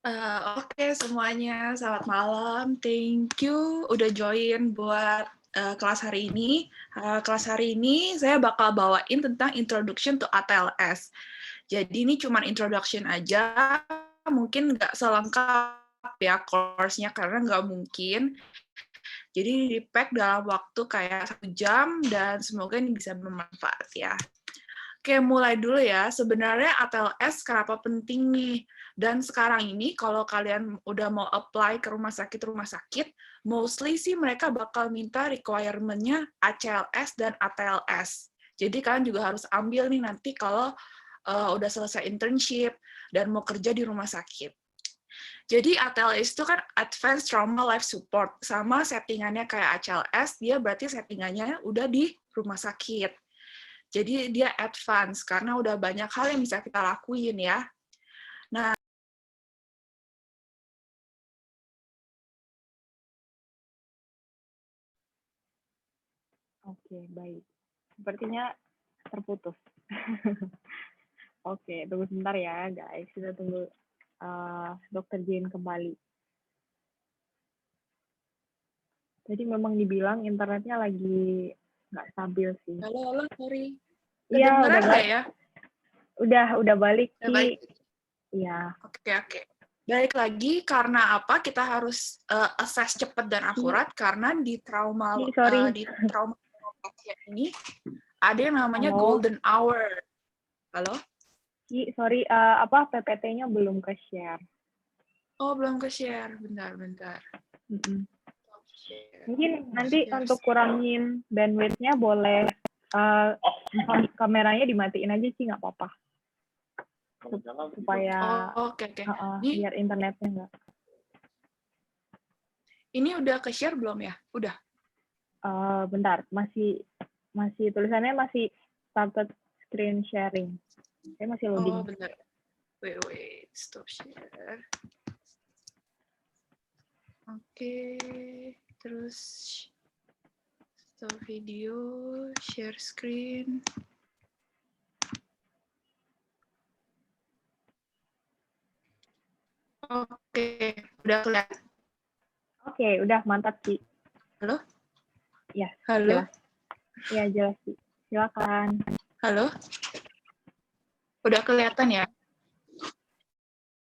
Oke semuanya, selamat malam. Thank you udah join buat kelas hari ini. Kelas hari ini saya bakal bawain tentang Introduction to ATLS. Jadi ini cuma introduction aja, mungkin nggak selengkap ya course-nya karena nggak mungkin. Jadi di-pack dalam waktu kayak 1 jam dan semoga ini bisa bermanfaat ya. Oke, mulai dulu ya. Sebenarnya ATLS kenapa penting nih? Dan sekarang ini kalau kalian udah mau apply ke rumah sakit, mostly sih mereka bakal minta requirement-nya ACLS dan ATLS. Jadi kalian juga harus ambil nih nanti kalau udah selesai internship dan mau kerja di rumah sakit. Jadi ATLS itu kan Advanced Trauma Life Support. Sama settingannya kayak ACLS, dia berarti settingannya udah di rumah sakit. Jadi dia advance karena udah banyak hal yang bisa kita lakuin ya. Nah, Oke, baik. Sepertinya terputus. Oke, tunggu sebentar ya, guys. Kita tunggu Dokter Jane kembali. Jadi memang dibilang internetnya lagi nggak stabil sih. halo, sorry. Iya, Kedengeran nggak ya? udah balik Udah sih. baik. Iya. Oke. Balik lagi karena apa? Kita harus assess cepat dan akurat karena di trauma Sorry. pasien ini ada yang namanya Halo. golden hour. Halo? Sorry, PPT-nya belum ke-share. Oh, belum ke-share. Bentar. Mungkin nanti untuk kurangin bandwidth-nya boleh kameranya dimatiin aja sih, nggak apa-apa. Supaya Oke. biar internetnya nggak. Ini udah ke-share belum ya? Udah. Bentar, masih tulisannya masih started screen sharing. Saya masih loading. Oh, bentar. Wait, stop share. Oke, terus stop video, share screen. Oke, udah kelihatan. Oke, udah mantap sih. Halo? Ya, Halo? jelas. Ya, jelas sih. Silakan. Halo? Udah kelihatan ya?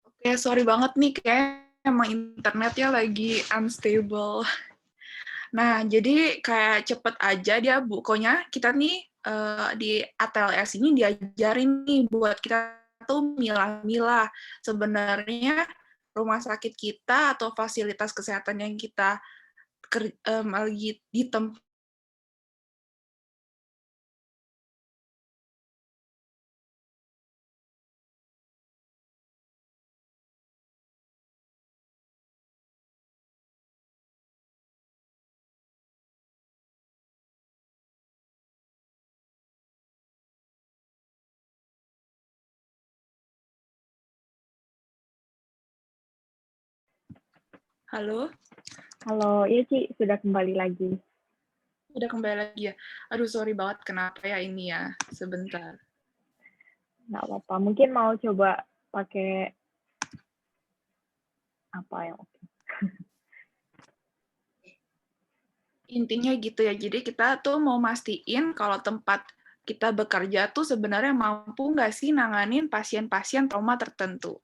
Oke, sorry banget nih, kayak emang internetnya lagi unstable. Nah, jadi kayak cepet aja dia, pokoknya kita nih di ATLS ini diajarin nih buat kita tuh milah-milah sebenarnya rumah sakit kita atau fasilitas kesehatan yang kita lagi di tempat. Halo? Halo, iya Ci, sudah kembali lagi. Udah kembali lagi ya. Aduh, sorry banget kenapa ya ini ya. Sebentar. Nggak apa-apa. Mungkin mau coba pakai apa yang oke. Intinya gitu ya. Jadi kita tuh mau mastiin kalau tempat kita bekerja tuh sebenarnya mampu nggak sih nanganin pasien-pasien trauma tertentu.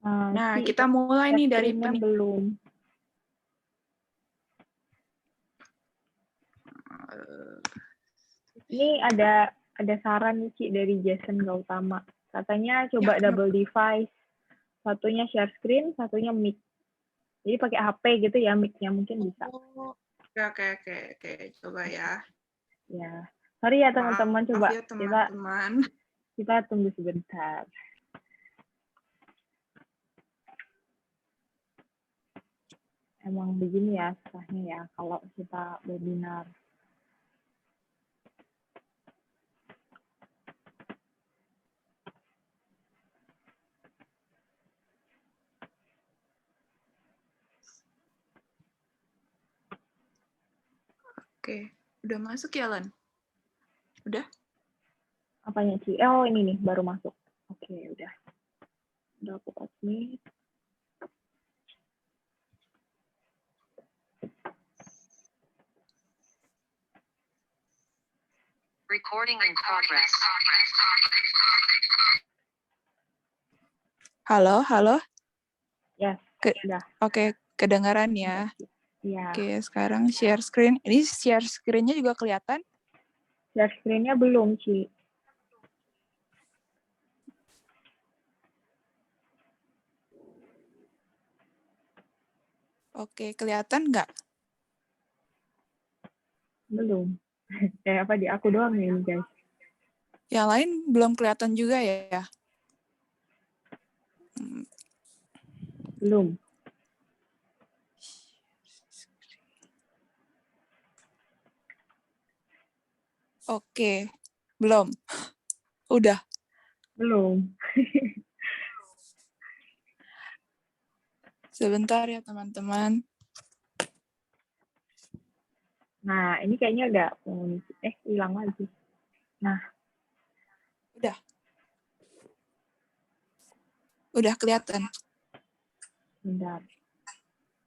Nah, Ci, kita mulai nih dari belum. Ini ada saran nih Ci dari Jason Gautama. Katanya coba ya, double device. Satunya share screen, satunya mic. Jadi pakai HP gitu ya, mic-nya mungkin bisa. Oke, coba ya. Ya. Sorry ya teman-teman, coba ya, teman-teman. Kita tunggu sebentar. Emang begini ya susahnya ya kalau kita webinar. Oke, udah masuk ya, Lan? Udah? Apanya Ci? Oh ini nih baru masuk. Oke, udah. Udah aku admit. Recording in progress. Halo, halo. Yes, Ke- udah. Oke, kedengaran ya. Iya. Oke, sekarang share screen. Ini share screen-nya juga kelihatan? Share screen-nya belum, Ci. Oke, kelihatan nggak? Belum. Kayak apa di aku doang nih, guys. Yang lain belum kelihatan juga ya? Belum. Oke, belum. Udah. Belum. Sebentar ya, teman-teman. Nah, ini kayaknya udah hilang lagi. Nah, Udah kelihatan. bentar.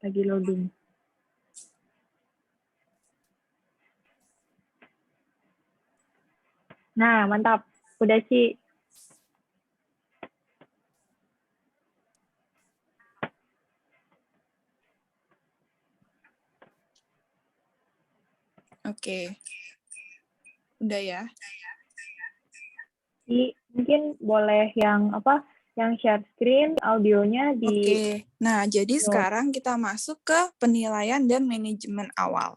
Lagi loading. Nah, mantap. Udah, Ci. Oke. Udah ya. Ci, mungkin boleh yang apa? Yang share screen, audionya di Oke. Nah, jadi mute. sekarang kita masuk ke penilaian dan manajemen awal.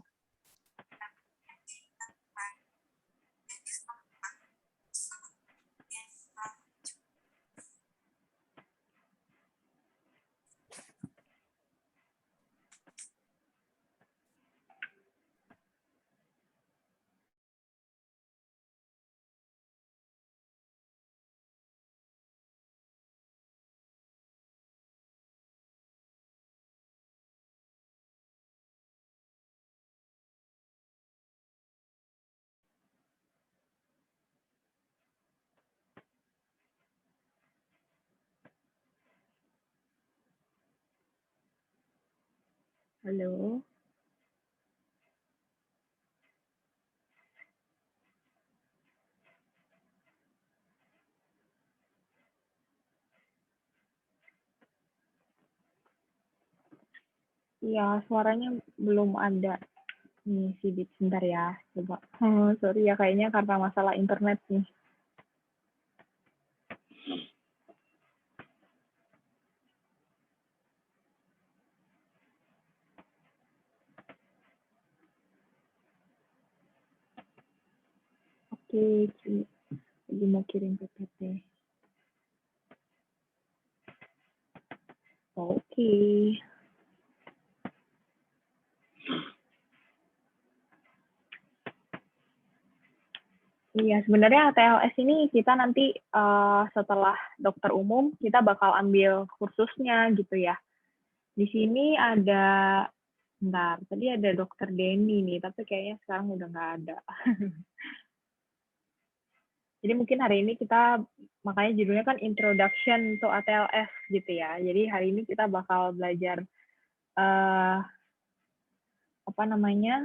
Halo. Iya, suaranya belum ada. Nih, Sidit, sebentar ya. Coba. Sorry ya, kayaknya karena masalah internet nih. Oke, Ci. Lagi mau kirim PPT. Oke. Iya, sebenarnya ATLS ini kita nanti setelah dokter umum, kita bakal ambil kursusnya gitu ya. Di sini ada, bentar, tadi ada dokter Denny nih, tapi kayaknya sekarang udah nggak ada. Jadi mungkin hari ini kita, makanya judulnya kan Introduction to ATLS gitu ya. Jadi hari ini kita bakal belajar apa namanya,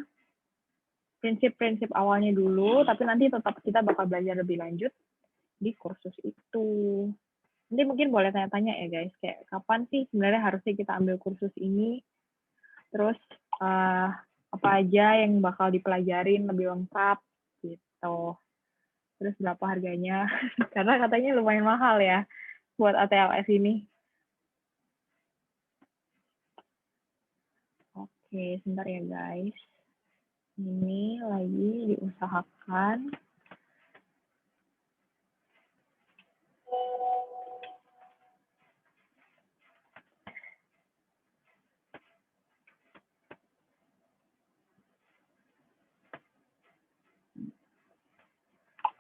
prinsip-prinsip awalnya dulu, tapi nanti tetap kita bakal belajar lebih lanjut di kursus itu. Nanti mungkin boleh tanya-tanya ya guys, kayak kapan sih sebenarnya harusnya kita ambil kursus ini, terus apa aja yang bakal dipelajarin lebih lengkap gitu. Terus berapa harganya, karena katanya lumayan mahal ya buat ATLS ini. Oke, sebentar ya guys. Ini lagi diusahakan.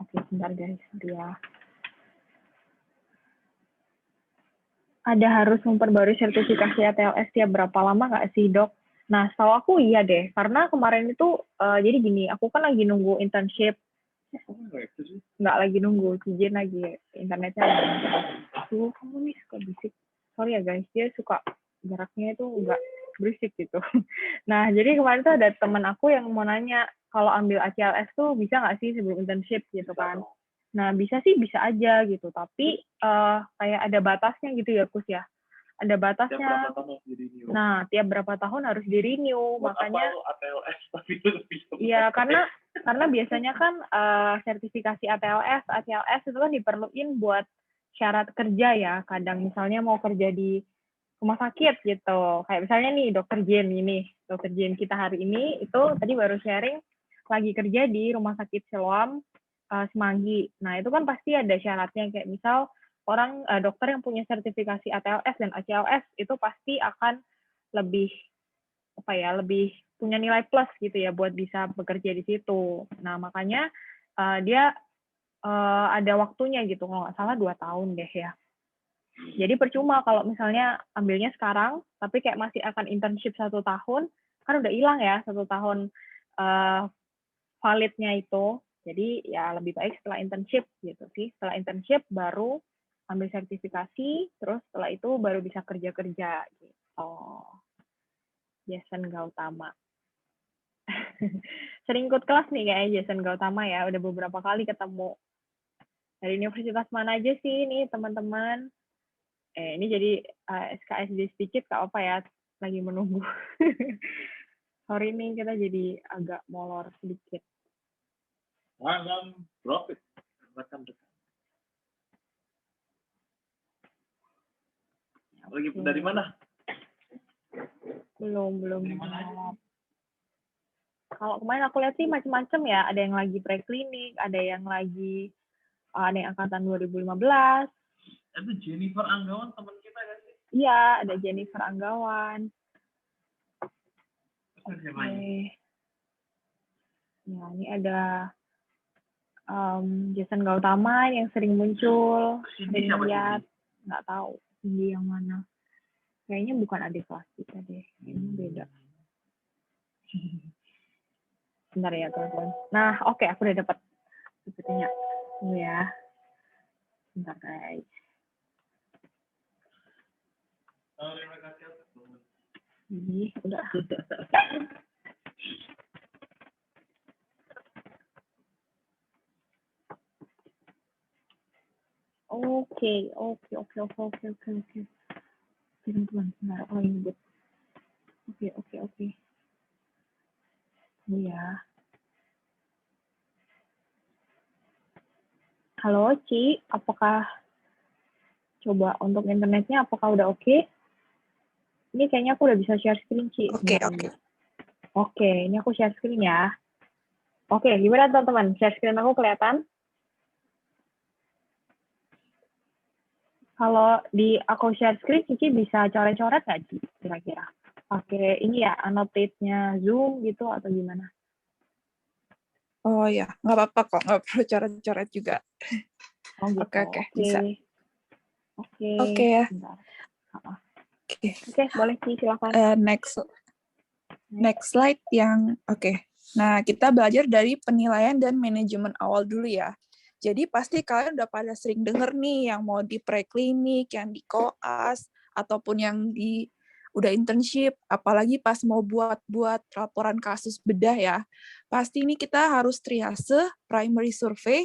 Oke, sebentar guys, ya. Ada harus memperbarui sertifikasi ATLS tiap berapa lama nggak sih, Dok? Nah, setahu aku iya deh, karena kemarin itu, jadi gini, aku kan lagi nunggu internship. Nggak lagi nunggu, izin lagi, internetnya lagi. Tuh, kamu nih suka bisik. Sorry ya guys, dia suka jaraknya itu nggak berisik gitu. Nah, jadi kemarin tuh ada teman aku yang mau nanya, kalau ambil ACLS tuh bisa nggak sih sebelum internship gitu kan. Nah, bisa sih, bisa aja gitu. Tapi kayak ada batasnya gitu ya, Kus ya. Ada batasnya. Nah, tiap berapa tahun harus di-renew. Makanya, iya, karena biasanya kan sertifikasi ACLS itu kan diperluin buat syarat kerja ya. Kadang misalnya mau kerja di rumah sakit gitu. Kayak misalnya nih dokter Jen kita hari ini itu tadi baru sharing lagi kerja di rumah sakit Siloam Semanggi. Nah, itu kan pasti ada syaratnya kayak misal orang dokter yang punya sertifikasi ATLS dan ACLS itu pasti akan lebih lebih punya nilai plus gitu ya buat bisa bekerja di situ. Nah, makanya dia ada waktunya gitu, kalau nggak salah 2 tahun deh ya. Jadi percuma kalau misalnya ambilnya sekarang, tapi kayak masih akan internship 1 tahun, kan udah hilang ya 1 tahun validnya itu. Jadi ya lebih baik setelah internship gitu sih. Setelah internship baru ambil sertifikasi, terus setelah itu baru bisa kerja-kerja gitu. Jason Gautama. Sering ikut kelas nih kayaknya Jason Gautama ya, udah beberapa kali ketemu. Dari universitas mana aja sih ini teman-teman? Ini jadi SKSD sedikit, gak apa ya, lagi menunggu. Sorry nih, kita jadi agak molor sedikit. Profit. Rekan-rekan. Lagi dari mana? Belum. Kalau kemarin aku lihat sih macam-macam ya, ada yang lagi preklinik, ada yang angkatan 2015. Itu Jennifer Anggawan teman kita kan sih? Iya, ada Jennifer Anggawan. Oke. Ya, ini ada Jason Gautama yang sering muncul, sering lihat, nggak tahu ini yang mana. Kayaknya bukan adik kelas kita deh, ini beda. Bentar ya teman-teman. Nah, oke, aku udah dapat sepertinya. Ini ya. Bentar guys. Ini udah. Oke. Teman-teman, bentar aku lagi nyebut. Oke. Ini ya. Halo, Ci. Apakah coba untuk internetnya apakah udah oke? Ini kayaknya aku udah bisa share screen, Ci. Oke. Oke, ini aku share screen ya. Oke, gimana teman-teman? Share screen aku kelihatan? Kalau di aku share screen, Cici bisa coret-coret nggak, Ci? Kira-kira? Pakai ini ya, annotate-nya Zoom gitu atau gimana? Oh ya, nggak apa-apa kok, nggak perlu coret-coret juga. Oh gitu. Oke, bisa. Oke. Oke ya. Bentar. Oke, boleh Ci, silakan. Next slide yang Nah, kita belajar dari penilaian dan manajemen awal dulu ya. Jadi pasti kalian udah pada sering denger nih yang mau di preklinik, yang di koas, ataupun yang udah internship, apalagi pas mau buat laporan kasus bedah ya. Pasti ini kita harus triase, primary survey,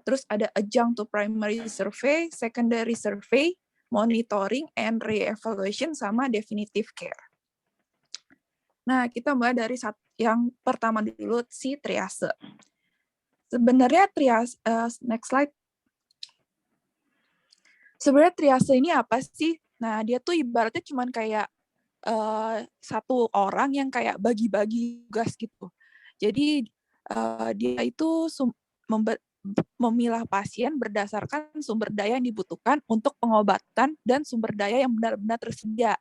terus ada adjunct to primary survey, secondary survey, monitoring and re-evaluation, sama definitive care. Nah, kita mulai dari yang pertama dulu, si triase. Sebenarnya triase, next slide. Sebenarnya triase ini apa sih? Nah, dia tuh ibaratnya cuman kayak satu orang yang kayak bagi-bagi tugas gitu. Jadi, dia itu memilah pasien berdasarkan sumber daya yang dibutuhkan untuk pengobatan dan sumber daya yang benar-benar tersedia.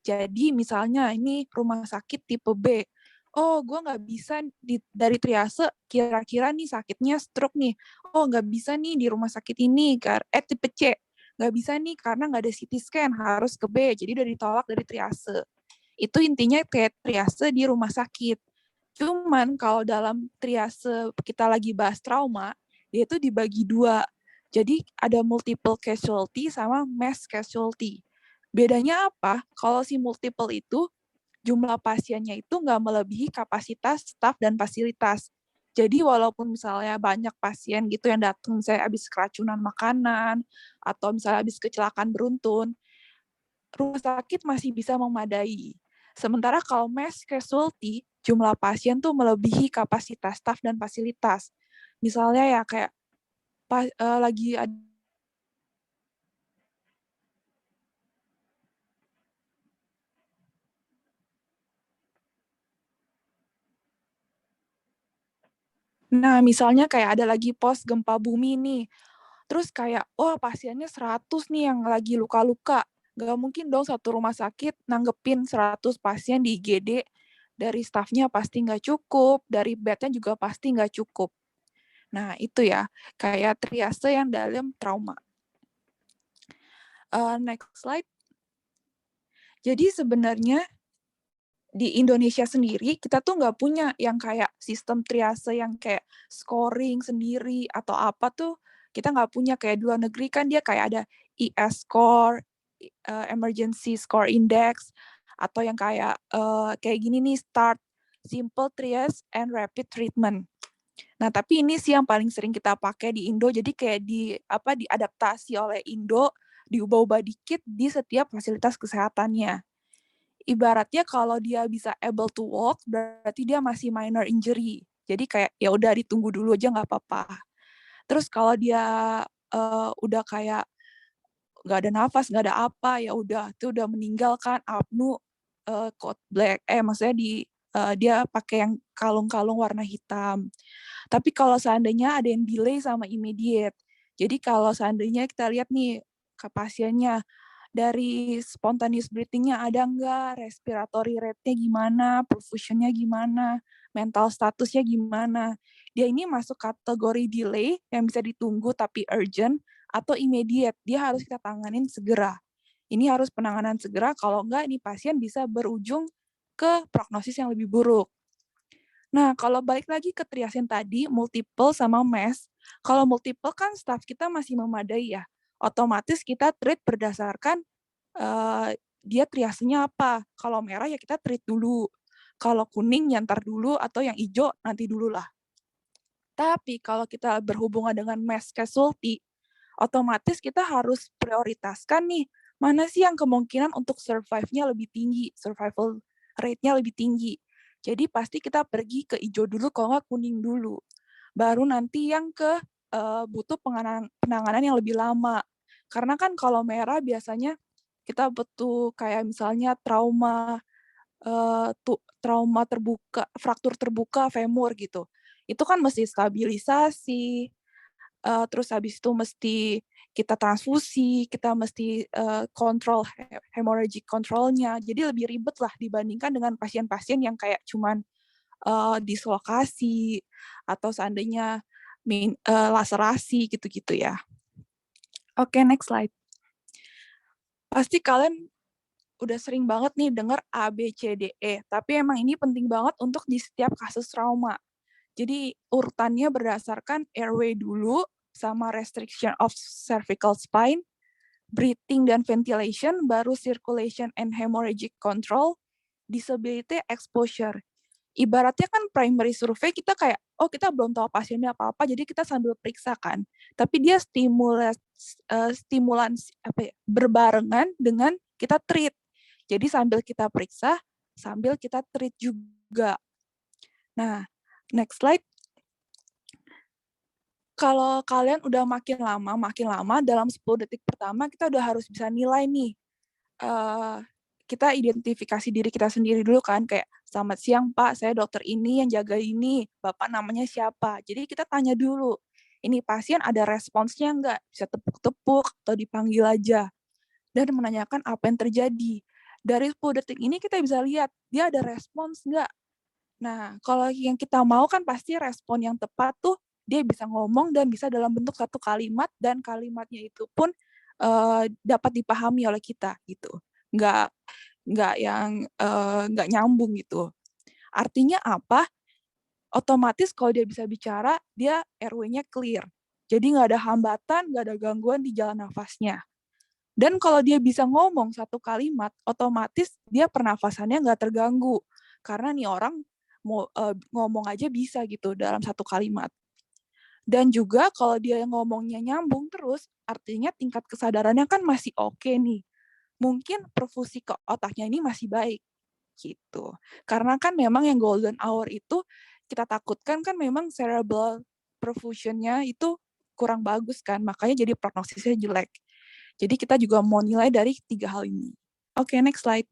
Jadi misalnya ini rumah sakit tipe B. Oh, gue nggak bisa dari triase, kira-kira nih sakitnya stroke nih. Oh, nggak bisa nih di rumah sakit ini, tipe C. Nggak bisa nih karena nggak ada CT scan, harus ke B. Jadi udah ditolak dari triase. Itu intinya kayak triase di rumah sakit. Cuman kalau dalam triase kita lagi bahas trauma, dia itu dibagi 2. Jadi ada multiple casualty sama mass casualty. Bedanya apa? Kalau si multiple itu jumlah pasiennya itu nggak melebihi kapasitas staf dan fasilitas. Jadi walaupun misalnya banyak pasien gitu yang datang, misalnya habis keracunan makanan, atau misalnya habis kecelakaan beruntun, rumah sakit masih bisa memadai. Sementara kalau mass casualty, jumlah pasien tuh melebihi kapasitas staf dan fasilitas. Misalnya ya kayak lagi ada Nah, misalnya kayak ada lagi pos gempa bumi nih. Terus kayak, oh pasiennya 100 nih yang lagi luka-luka. Gak mungkin dong satu rumah sakit nanggepin 100 pasien di IGD. Dari stafnya pasti nggak cukup, dari bednya juga pasti nggak cukup. Nah, itu ya, kayak triase yang dalam trauma. Next slide. Jadi sebenarnya di Indonesia sendiri, kita tuh nggak punya yang kayak sistem triase yang kayak scoring sendiri atau apa tuh, kita nggak punya. Kayak di luar negeri kan dia kayak ada ES score, emergency score index, atau yang kayak gini nih, START, simple triage and rapid treatment. Nah, tapi ini sih yang paling sering kita pakai di Indo, jadi kayak diadaptasi oleh Indo, diubah-ubah dikit di setiap fasilitas kesehatannya. Ibaratnya kalau dia bisa able to walk, berarti dia masih minor injury. Jadi kayak ya udah ditunggu dulu aja nggak apa-apa. Terus kalau dia udah kayak nggak ada nafas, nggak ada apa, ya udah itu udah meninggal kan, apnu code black, maksudnya dia pakai yang kalung-kalung warna hitam. Tapi kalau seandainya ada yang delay sama immediate, jadi kalau seandainya kita lihat nih ke pasiennya, dari spontaneous breathing-nya ada nggak, respiratory rate-nya gimana, perfusion-nya gimana, mental statusnya gimana. Dia ini masuk kategori delay yang bisa ditunggu tapi urgent, atau immediate, dia harus kita tanganin segera. Ini harus penanganan segera, kalau nggak ini pasien bisa berujung ke prognosis yang lebih buruk. Nah, kalau balik lagi ke triage yang tadi, multiple sama mass, kalau multiple kan staff kita masih memadai ya, otomatis kita treat berdasarkan dia triasenya apa. Kalau merah ya kita treat dulu, kalau kuning nyantar dulu, atau yang hijau nanti dulu lah. Tapi kalau kita berhubungan dengan mass casualty, otomatis kita harus prioritaskan nih, mana sih yang kemungkinan untuk survive-nya lebih tinggi, survival rate-nya lebih tinggi. Jadi pasti kita pergi ke hijau dulu, kalau nggak kuning dulu. Baru nanti yang ke butuh penanganan yang lebih lama. Karena kan kalau merah biasanya kita butuh kayak misalnya trauma terbuka, fraktur terbuka femur gitu. Itu kan mesti stabilisasi, terus habis itu mesti kita transfusi, kita mesti kontrol hemorrhagic control-nya. Jadi lebih ribet lah dibandingkan dengan pasien-pasien yang kayak cuman dislokasi atau seandainya laserasi gitu-gitu ya. Oke, next slide. Pasti kalian udah sering banget nih dengar A, B, C, D, E. Tapi emang ini penting banget untuk di setiap kasus trauma. Jadi urutannya berdasarkan airway dulu, sama restriction of cervical spine, breathing dan ventilation, baru circulation and hemorrhagic control, disability exposure. Ibaratnya kan primary survey kita kayak, oh kita belum tahu pasiennya apa-apa, jadi kita sambil periksa kan. Tapi dia stimulan berbarengan dengan kita treat. Jadi sambil kita periksa, sambil kita treat juga. Nah, next slide. Kalau kalian udah makin lama, dalam 10 detik pertama kita udah harus bisa nilai nih. Kita identifikasi diri kita sendiri dulu kan, kayak, selamat siang Pak, saya dokter ini yang jaga ini, Bapak namanya siapa? Jadi kita tanya dulu, ini pasien ada responsnya nggak? Bisa tepuk-tepuk atau dipanggil aja. Dan menanyakan apa yang terjadi. Dari 10 detik ini kita bisa lihat, dia ada respons nggak? Nah, kalau yang kita mau kan pasti respon yang tepat tuh, dia bisa ngomong dan bisa dalam bentuk satu kalimat, dan kalimatnya itu pun dapat dipahami oleh kita gitu. Nggak yang nggak nyambung gitu. Artinya apa? Otomatis kalau dia bisa bicara, dia airway-nya clear. Jadi nggak ada hambatan, nggak ada gangguan di jalan nafasnya. Dan kalau dia bisa ngomong satu kalimat, otomatis dia pernafasannya nggak terganggu. Karena nih orang mau ngomong aja bisa gitu dalam satu kalimat. Dan juga kalau dia ngomongnya nyambung terus, artinya tingkat kesadarannya kan masih oke nih. Mungkin perfusi ke otaknya ini masih baik gitu. Karena kan memang yang golden hour itu kita takutkan kan memang cerebral perfusionnya itu kurang bagus kan, makanya jadi prognosisnya jelek. Jadi kita juga mau nilai dari 3 hal ini. Oke, next slide.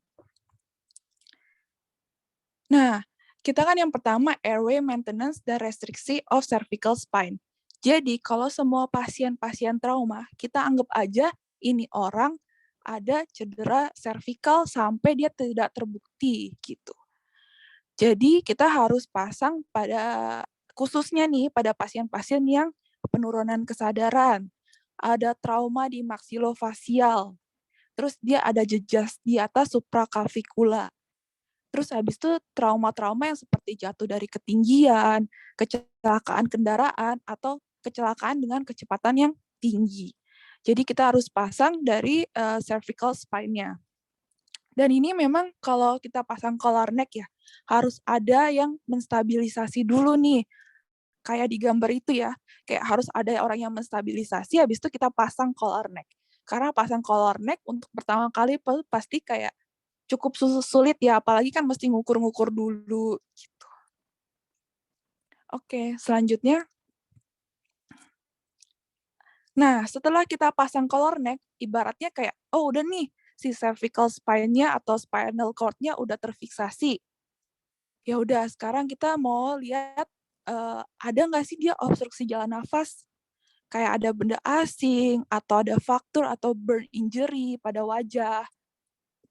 Nah, kita kan yang pertama airway maintenance dan restriksi of cervical spine. Jadi kalau semua pasien-pasien trauma, kita anggap aja ini orang ada cedera cervical sampai dia tidak terbukti gitu. Jadi kita harus pasang pada khususnya nih pada pasien-pasien yang penurunan kesadaran, ada trauma di maksilofasial, terus dia ada jejas di atas suprakalvikula. Terus habis itu trauma-trauma yang seperti jatuh dari ketinggian, kecelakaan kendaraan, atau kecelakaan dengan kecepatan yang tinggi. Jadi kita harus pasang dari cervical spine-nya. Dan ini memang kalau kita pasang collar neck ya, harus ada yang menstabilisasi dulu nih. Kayak di gambar itu ya, kayak harus ada orang yang menstabilisasi, habis itu kita pasang collar neck. Karena pasang collar neck untuk pertama kali pasti kayak cukup sulit ya, apalagi kan mesti ngukur-ngukur dulu gitu. Oke, selanjutnya. Nah, setelah kita pasang collar neck, ibaratnya kayak, oh udah nih, si cervical spine-nya atau spinal cord-nya udah terfiksasi. Ya udah, sekarang kita mau lihat ada nggak sih dia obstruksi jalan nafas? Kayak ada benda asing, atau ada faktur atau burn injury pada wajah.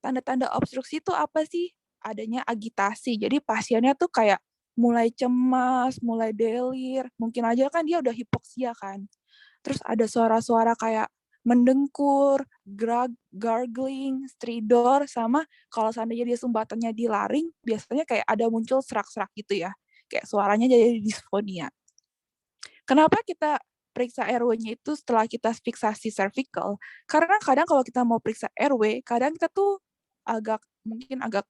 Tanda-tanda obstruksi itu apa sih? Adanya agitasi. Jadi pasiennya tuh kayak mulai cemas, mulai delir. Mungkin aja kan dia udah hipoksia kan. Terus ada suara-suara kayak mendengkur, gargling, stridor, sama kalau seandainya dia sumbatannya di laring, biasanya kayak ada muncul serak-serak gitu ya. Kayak suaranya jadi disfonia. Kenapa kita periksa airway-nya itu setelah kita fiksasi cervical? Karena kadang kalau kita mau periksa airway, kadang kita tuh mungkin agak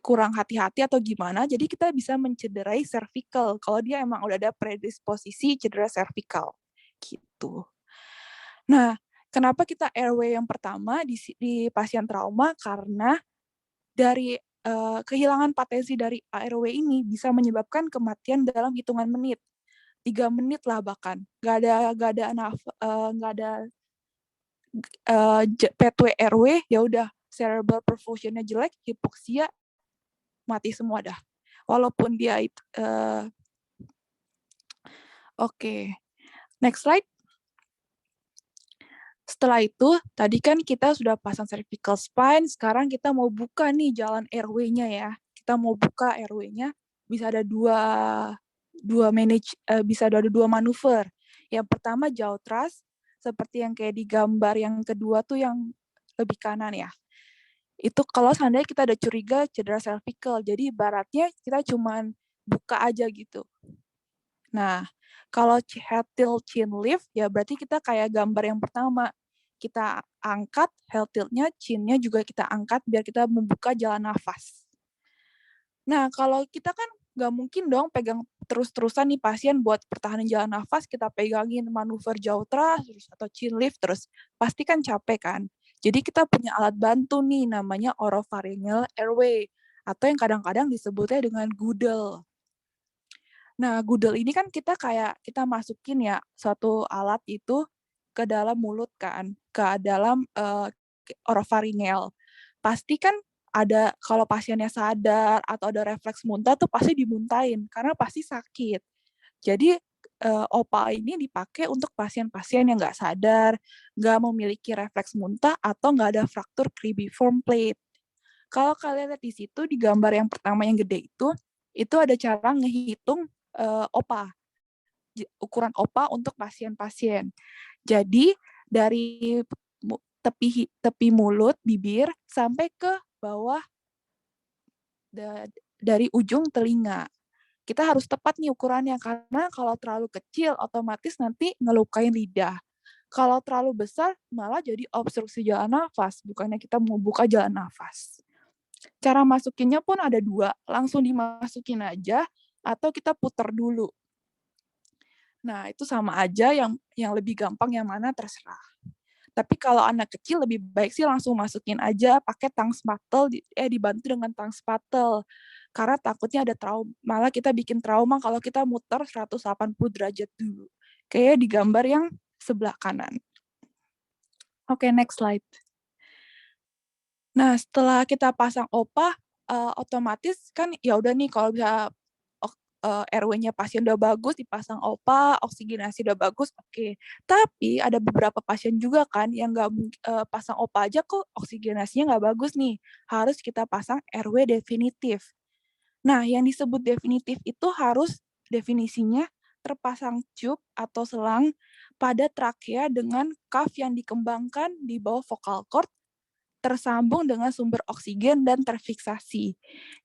kurang hati-hati atau gimana, jadi kita bisa mencederai cervical kalau dia emang udah ada predisposisi cedera cervical gitu. Nah, kenapa kita airway yang pertama di pasien trauma? Karena dari kehilangan potensi dari airway ini bisa menyebabkan kematian dalam hitungan menit. 3 menit lah bahkan. Nggak ada pathway airway, ya udah cerebral perfusionnya jelek, hipoksia, mati semua dah. Walaupun dia oke. Next slide. Setelah itu, tadi kan kita sudah pasang cervical spine, sekarang kita mau buka nih jalan airway-nya ya. Kita mau buka airway-nya, bisa ada bisa ada dua manuver. Yang pertama jaw thrust, seperti yang kayak di gambar yang kedua tuh yang lebih kanan ya. Itu kalau seandainya kita ada curiga cedera cervical, jadi ibaratnya kita cuman buka aja gitu. Nah, kalau head tilt chin lift, ya berarti kita kayak gambar yang pertama. Kita angkat head tilt-nya, chin-nya juga kita angkat biar kita membuka jalan nafas. Nah, kalau kita kan nggak mungkin dong pegang terus-terusan nih pasien buat pertahanan jalan nafas, kita pegangin manuver jaw thrust atau chin lift terus. Pasti kan capek kan? Jadi kita punya alat bantu nih namanya oropharyngeal airway atau yang kadang-kadang disebutnya dengan Goodle. Nah, Goodle ini kan kita masukin ya suatu alat itu ke dalam mulut kan, ke dalam oropharyngeal. Pasti kan ada kalau pasiennya sadar atau ada refleks muntah tuh pasti dimuntahin karena pasti sakit. Jadi OPA ini dipakai untuk pasien-pasien yang nggak sadar, nggak memiliki refleks muntah atau nggak ada fraktur cribriform plate. Kalau kalian lihat di situ di gambar yang pertama yang gede itu ada cara ngehitung OPA, ukuran OPA untuk pasien-pasien. Jadi dari tepi mulut, bibir, sampai ke bawah dari ujung telinga. Kita harus tepat nih ukurannya, karena kalau terlalu kecil, otomatis nanti ngelukain lidah. Kalau terlalu besar, malah jadi obstruksi jalan nafas, bukannya kita mau buka jalan nafas. Cara masukinnya pun ada dua, langsung dimasukin aja, atau kita putar dulu. Nah, itu sama aja, yang lebih gampang yang mana terserah. Tapi kalau anak kecil lebih baik sih langsung masukin aja pakai tang spatel, dibantu dengan tang spatel. Karena takutnya ada trauma, malah kita bikin trauma kalau kita muter 180 derajat dulu. Kayak di gambar yang sebelah kanan. Oke, next slide. Nah, setelah kita pasang OPA, otomatis kan ya udah nih kalau bisa RW-nya pasien udah bagus, dipasang OPA, oksigenasi udah bagus, oke. Tapi ada beberapa pasien juga kan yang nggak pasang OPA aja kok oksigenasinya nggak bagus nih. Harus kita pasang RW definitif. Nah, yang disebut definitif itu harus definisinya terpasang tube atau selang pada trakea dengan cuff yang dikembangkan di bawah vocal cord, tersambung dengan sumber oksigen dan terfiksasi.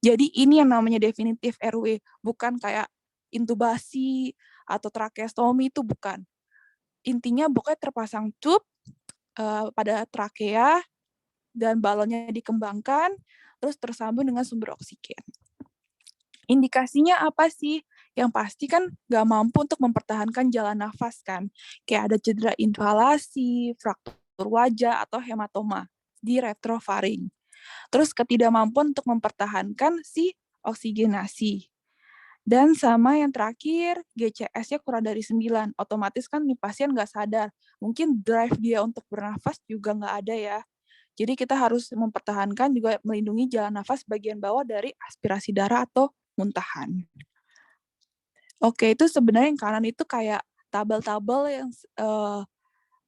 Jadi ini yang namanya definitif RW, bukan kayak intubasi atau trakeostomi, itu bukan. Intinya pokoknya terpasang tube pada trakea dan balonnya dikembangkan, terus tersambung dengan sumber oksigen. Indikasinya apa sih? Yang pasti kan nggak mampu untuk mempertahankan jalan nafas kan. Kayak ada cedera inhalasi, fraktur wajah, atau hematoma di retrofaring. Terus ketidakmampuan untuk mempertahankan si oksigenasi. Dan sama yang terakhir, GCS-nya kurang dari 9. Otomatis kan nih pasien nggak sadar. Mungkin drive dia untuk bernafas juga nggak ada ya. Jadi kita harus mempertahankan juga melindungi jalan nafas bagian bawah dari aspirasi darah atau muntahan. Oke, itu sebenarnya yang kanan itu kayak tabel-tabel yang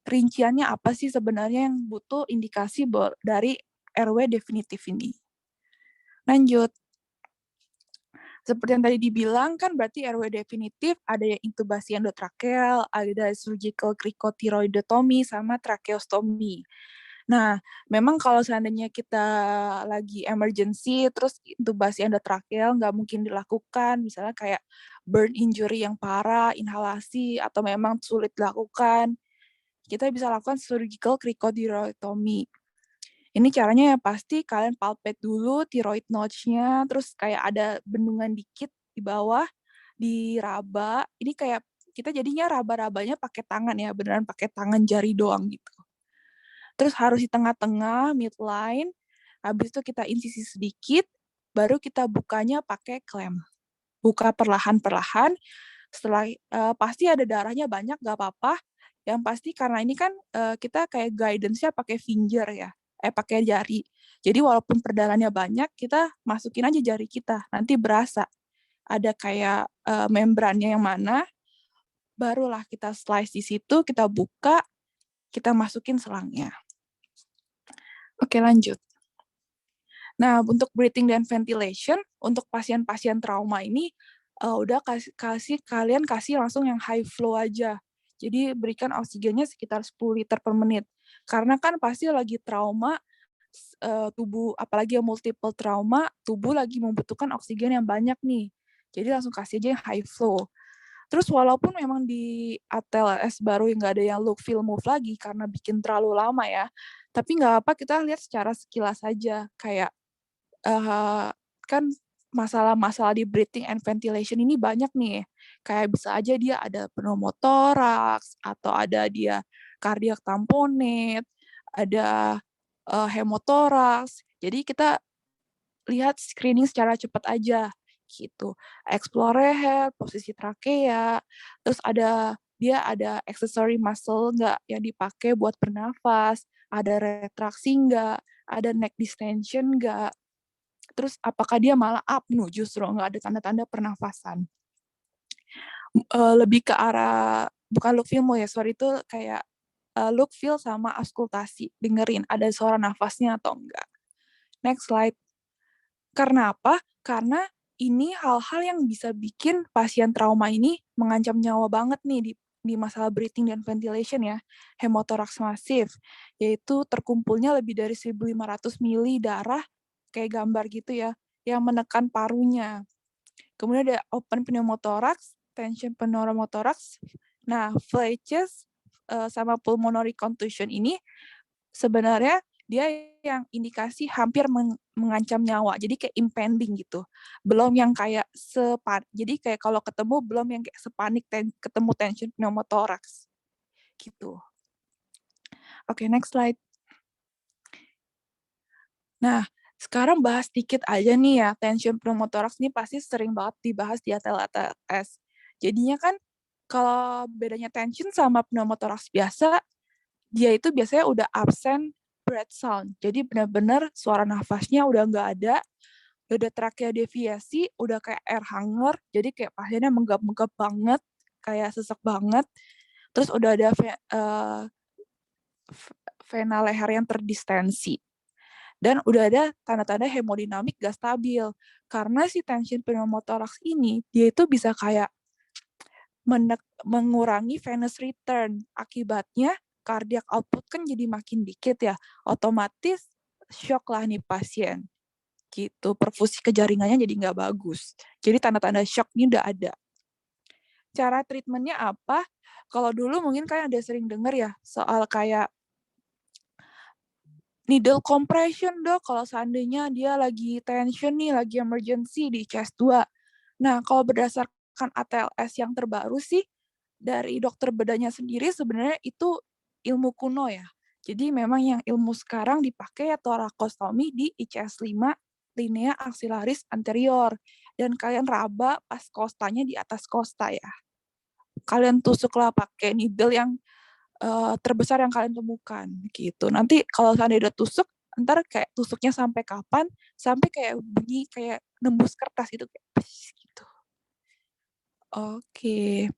rinciannya apa sih sebenarnya yang butuh indikasi dari RW definitif ini. Lanjut. Seperti yang tadi dibilang kan berarti RW definitif ada yang intubasi endotrakeal, ada surgical cricotiroidotomy, sama tracheostomy. Nah, memang kalau seandainya kita lagi emergency, terus intubasi endotrakeal nggak mungkin dilakukan, misalnya kayak burn injury yang parah, inhalasi, atau memang sulit dilakukan, kita bisa lakukan surgical cricotiroidotomy. Ini caranya ya pasti kalian palpate dulu thyroid notch-nya, terus kayak ada bendungan dikit di bawah, diraba. Ini kayak kita jadinya raba-rabanya pakai tangan ya, beneran pakai tangan jari doang gitu. Terus harus di tengah-tengah, midline, habis itu kita insisi sedikit, baru kita bukanya pakai klem. Buka perlahan-perlahan, setelah pasti ada darahnya banyak, gak apa-apa. Yang pasti karena ini kan kita kayak guidance-nya pakai finger ya, pakai jari. Jadi walaupun perdalannya banyak, kita masukin aja jari kita, nanti berasa ada kayak membrannya yang mana, barulah kita slice di situ, kita buka, kita masukin selangnya. Oke, lanjut. Nah, untuk breathing dan ventilation, untuk pasien-pasien trauma ini, udah kalian kasih langsung yang high flow aja. Jadi berikan oksigennya sekitar 10 liter per menit. Karena kan pasti lagi trauma, tubuh, apalagi yang multiple trauma, tubuh lagi membutuhkan oksigen yang banyak nih. Jadi langsung kasih aja yang high flow. Terus walaupun memang di ATLS baru nggak ada yang look, feel, move lagi karena bikin terlalu lama ya, tapi nggak apa, kita lihat secara sekilas aja. Kayak kan masalah-masalah di breathing and ventilation ini banyak nih. Kayak bisa aja dia ada pneumotoraks, atau ada dia cardiac tamponade, ada hemotoraks. Jadi kita lihat screening secara cepat aja gitu. Explore rehab, posisi trakea, terus dia ada accessory muscle nggak yang dipakai buat bernafas, ada retraksi nggak, ada neck distension nggak, terus apakah dia malah apnu justru nggak ada tanda-tanda pernafasan. Lebih ke arah, bukan look feel ya, sorry, itu kayak look feel sama auskultasi, dengerin ada suara nafasnya atau enggak. Next slide. Karena apa? Karena ini hal-hal yang bisa bikin pasien trauma ini mengancam nyawa banget nih di masalah breathing dan ventilation ya. Hemotoraks masif, yaitu terkumpulnya lebih dari 1.500 mili darah, kayak gambar gitu ya, yang menekan parunya. Kemudian ada open pneumothorax, tension pneumothorax. Nah, flaches, sama pulmonary contusion ini sebenarnya dia yang indikasi hampir mengancam nyawa. Jadi kayak impending gitu. Belum yang kayak jadi kayak kalau ketemu belum yang kayak sepanik ketemu tension pneumothorax. Gitu. Oke, next slide. Nah, sekarang bahas dikit aja nih ya, tension pneumothorax ini pasti sering banget dibahas di ATLS. Jadinya kan kalau bedanya tension sama pneumothorax biasa, dia itu biasanya udah absen breath sound. Jadi benar-benar suara nafasnya udah nggak ada trakea deviasi, udah kayak air hunger, jadi kayak pasiennya menggap-menggap banget, kayak sesek banget. Terus udah ada vena leher yang terdistensi. Dan udah ada tanda-tanda hemodinamik gak stabil. Karena si tension pneumothorax ini, dia itu bisa kayak mengurangi venous return. Akibatnya, cardiac output kan jadi makin dikit ya. Otomatis shock lah nih pasien. Gitu, perfusi ke jaringannya jadi nggak bagus. Jadi tanda-tanda shock ini udah ada. Cara treatmentnya apa? Kalau dulu mungkin kalian ada sering dengar ya, soal kayak needle compression dok, kalau seandainya dia lagi tension nih, lagi emergency di chest 2. Nah, kalau berdasarkan ATLS yang terbaru sih, dari dokter bedanya sendiri sebenarnya itu ilmu kuno ya. Jadi memang yang ilmu sekarang dipakai ya thoracostomy di ICS 5, linea axillaris anterior. Dan kalian raba pas kostanya di atas kosta ya. Kalian tusuklah pakai needle yang terbesar yang kalian temukan gitu. Nanti kalau seandainya udah tusuk, ntar kayak tusuknya sampai kapan? Sampai kayak bunyi kayak nembus kertas gitu kayak gitu. Oke.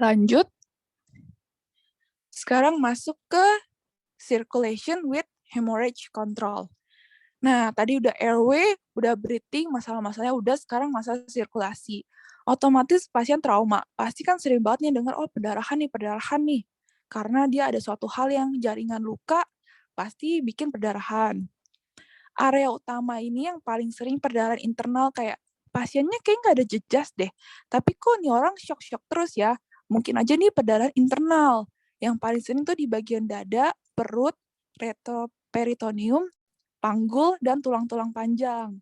Lanjut. Sekarang masuk ke circulation with hemorrhage control. Nah, tadi udah airway, udah breathing, masalah-masalahnya udah, sekarang masalah sirkulasi. Otomatis pasien trauma, pasti kan sering banget nih dengar, oh perdarahan nih. Karena dia ada suatu hal yang jaringan luka, pasti bikin perdarahan. Area utama ini yang paling sering perdarahan internal, kayak pasiennya kayak nggak ada jejas deh, tapi kok nih orang shock-shock terus ya, mungkin aja nih perdarahan internal. Yang paling sering tuh di bagian dada, perut, retroperitoneum, panggul, dan tulang-tulang panjang.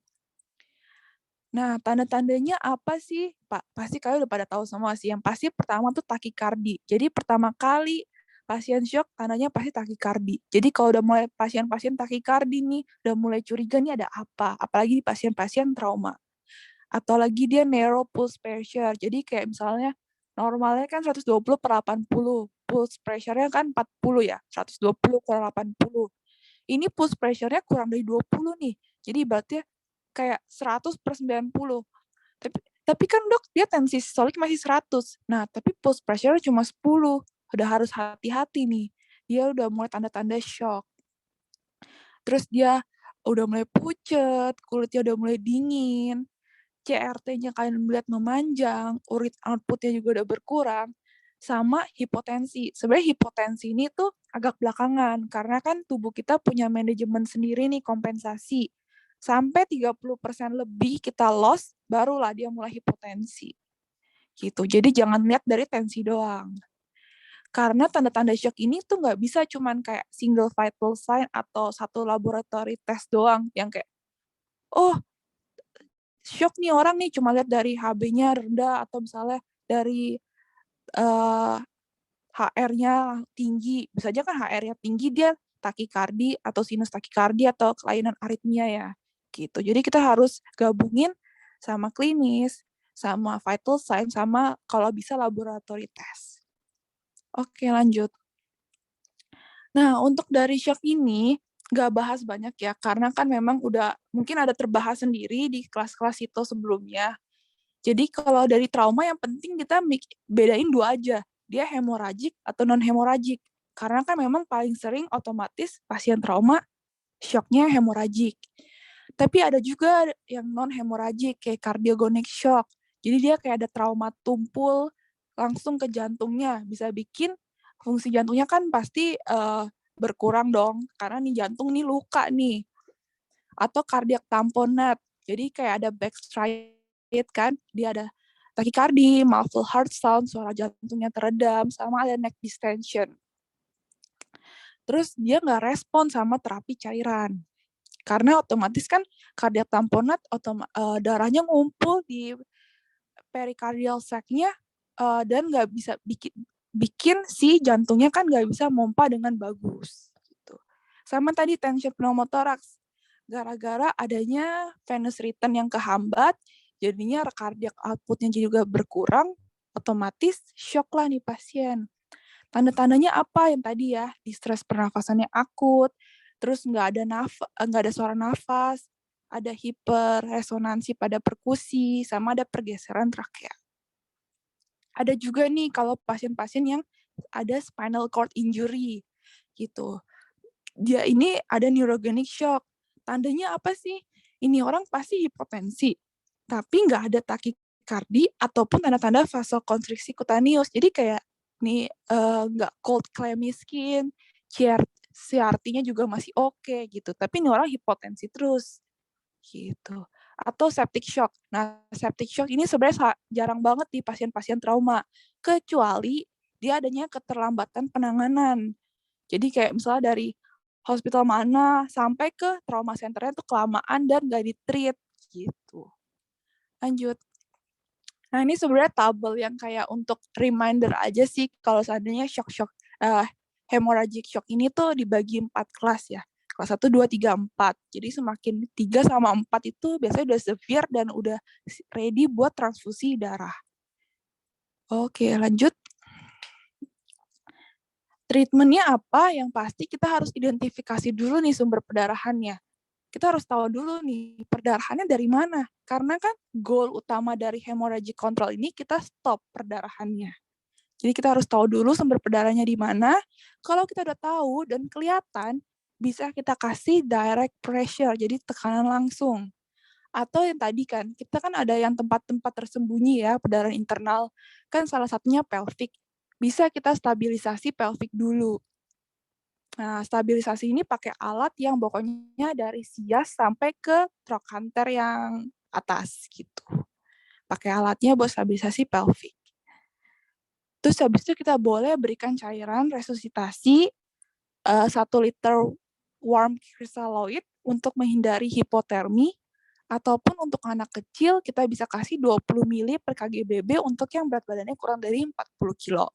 Nah, tanda-tandanya apa sih, Pak? Pasti kalian udah pada tahu semua sih. Yang pasti pertama tuh takikardi. Jadi pertama kali pasien shock, tandanya pasti takikardi. Jadi kalau udah mulai pasien-pasien takikardi nih, udah mulai curiga nih ada apa. Apalagi di pasien-pasien trauma. Atau lagi dia narrow pulse pressure. Jadi kayak misalnya normalnya kan 120/80. Pulse pressure-nya kan 40 ya. 120/80. Ini pulse pressure-nya kurang dari 20 nih. Jadi berarti kayak 100/90. Tapi kan dok, dia tensi sistolik masih 100. Nah, tapi pulse pressure cuma 10. Udah harus hati-hati nih. Dia udah mulai tanda-tanda shock. Terus dia udah mulai pucet, kulitnya udah mulai dingin, CRT-nya kalian melihat memanjang, urin output-nya juga udah berkurang, sama hipotensi. Sebenarnya hipotensi ini tuh agak belakangan, karena kan tubuh kita punya manajemen sendiri nih kompensasi. Sampai 30% lebih kita loss, barulah dia mulai hipotensi. Gitu. Jadi jangan lihat dari tensi doang. Karena tanda-tanda shock ini tuh nggak bisa cuman kayak single vital sign atau satu laboratory test doang, yang kayak, oh shock nih orang nih cuma lihat dari HB-nya rendah atau misalnya dari HR-nya tinggi. Bisa aja kan HR-nya tinggi dia takikardi atau sinus takikardi atau kelainan aritmia ya. Gitu. Jadi kita harus gabungin sama klinis, sama vital sign, sama kalau bisa laboratory test. Oke, lanjut. Nah, untuk dari shock ini, nggak bahas banyak ya, karena kan memang udah mungkin ada terbahas sendiri di kelas-kelas itu sebelumnya. Jadi kalau dari trauma yang penting kita bedain dua aja, dia hemoragik atau non-hemoragik. Karena kan memang paling sering otomatis pasien trauma shocknya hemoragik. Tapi ada juga yang non-hemoragik kayak cardiogenic shock. Jadi dia kayak ada trauma tumpul langsung ke jantungnya, bisa bikin fungsi jantungnya kan pasti berkurang dong, karena nih jantung nih luka nih. Atau cardiac tamponade, jadi kayak ada backstride kan, dia ada tachycardia, muffled heart sound, suara jantungnya teredam, sama ada neck distension. Terus dia nggak respon sama terapi cairan. Karena otomatis kan cardiac tamponade darahnya ngumpul di pericardial sac-nya dan nggak bisa bikin si jantungnya kan nggak bisa mompa dengan bagus. Gitu. Sama tadi tension pneumothorax. Gara-gara adanya venous return yang kehambat, jadinya cardiac output-nya juga berkurang, otomatis shock lah nih pasien. Tanda-tandanya apa yang tadi ya? Distress pernafasannya akut, terus nggak ada suara nafas, ada hiperresonansi pada perkusi, sama ada pergeseran trakea. Ada juga nih kalau pasien-pasien yang ada spinal cord injury gitu. Dia ini ada neurogenic shock. Tandanya apa sih? Ini orang pasti hipotensi, tapi nggak ada takikardi ataupun tanda-tanda vasokonstriksi kutaneus. Jadi kayak nih nggak cold clammy skin, CRT-nya juga masih oke gitu. Tapi ini orang hipotensi terus gitu. Atau septic shock. Nah, septic shock ini sebenarnya jarang banget di pasien-pasien trauma, kecuali dia adanya keterlambatan penanganan. Jadi kayak misalnya dari hospital mana sampai ke trauma centernya tuh kelamaan dan nggak di-treat gitu. Lanjut. Nah, ini sebenarnya tabel yang kayak untuk reminder aja sih kalau seandainya hemorrhagic shock ini tuh dibagi 4 kelas ya. Kelas 1, 2, 3, 4. Jadi semakin 3 sama 4 itu biasanya udah severe dan udah ready buat transfusi darah. Oke, lanjut. Treatmentnya apa? Yang pasti kita harus identifikasi dulu nih sumber perdarahannya. Kita harus tahu dulu nih perdarahannya dari mana. Karena kan goal utama dari hemorrhagic control ini kita stop perdarahannya. Jadi kita harus tahu dulu sumber perdarahannya di mana. Kalau kita udah tahu dan kelihatan, bisa kita kasih direct pressure, jadi tekanan langsung. Atau yang tadi kan, kita kan ada yang tempat-tempat tersembunyi ya, perdarahan internal. Kan salah satunya pelvic. Bisa kita stabilisasi pelvic dulu. Nah, stabilisasi ini pakai alat yang pokoknya dari sias sampai ke trochanter yang atas gitu. Pakai alatnya buat stabilisasi pelvic. Terus habis itu kita boleh berikan cairan resusitasi 1 liter warm crystalloid untuk menghindari hipotermi, ataupun untuk anak kecil kita bisa kasih 20 ml per kgbb untuk yang berat badannya kurang dari 40 kilo.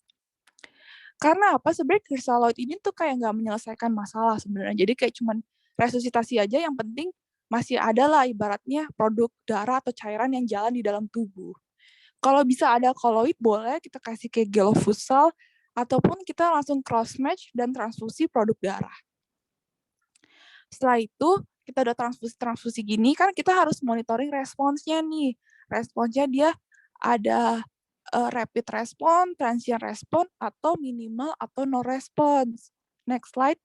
Karena apa? Sebenarnya crystalloid ini tuh kayak nggak menyelesaikan masalah sebenarnya. Jadi kayak cuman resusitasi aja, yang penting masih ada lah ibaratnya produk darah atau cairan yang jalan di dalam tubuh. Kalau bisa ada koloid, boleh kita kasih kayak gelofusal, ataupun kita langsung cross-match dan transfusi produk darah. Setelah itu, kita udah transfusi gini, kan kita harus monitoring responsnya nih. Responsnya dia ada rapid response, transient response, atau minimal atau no response. Next slide.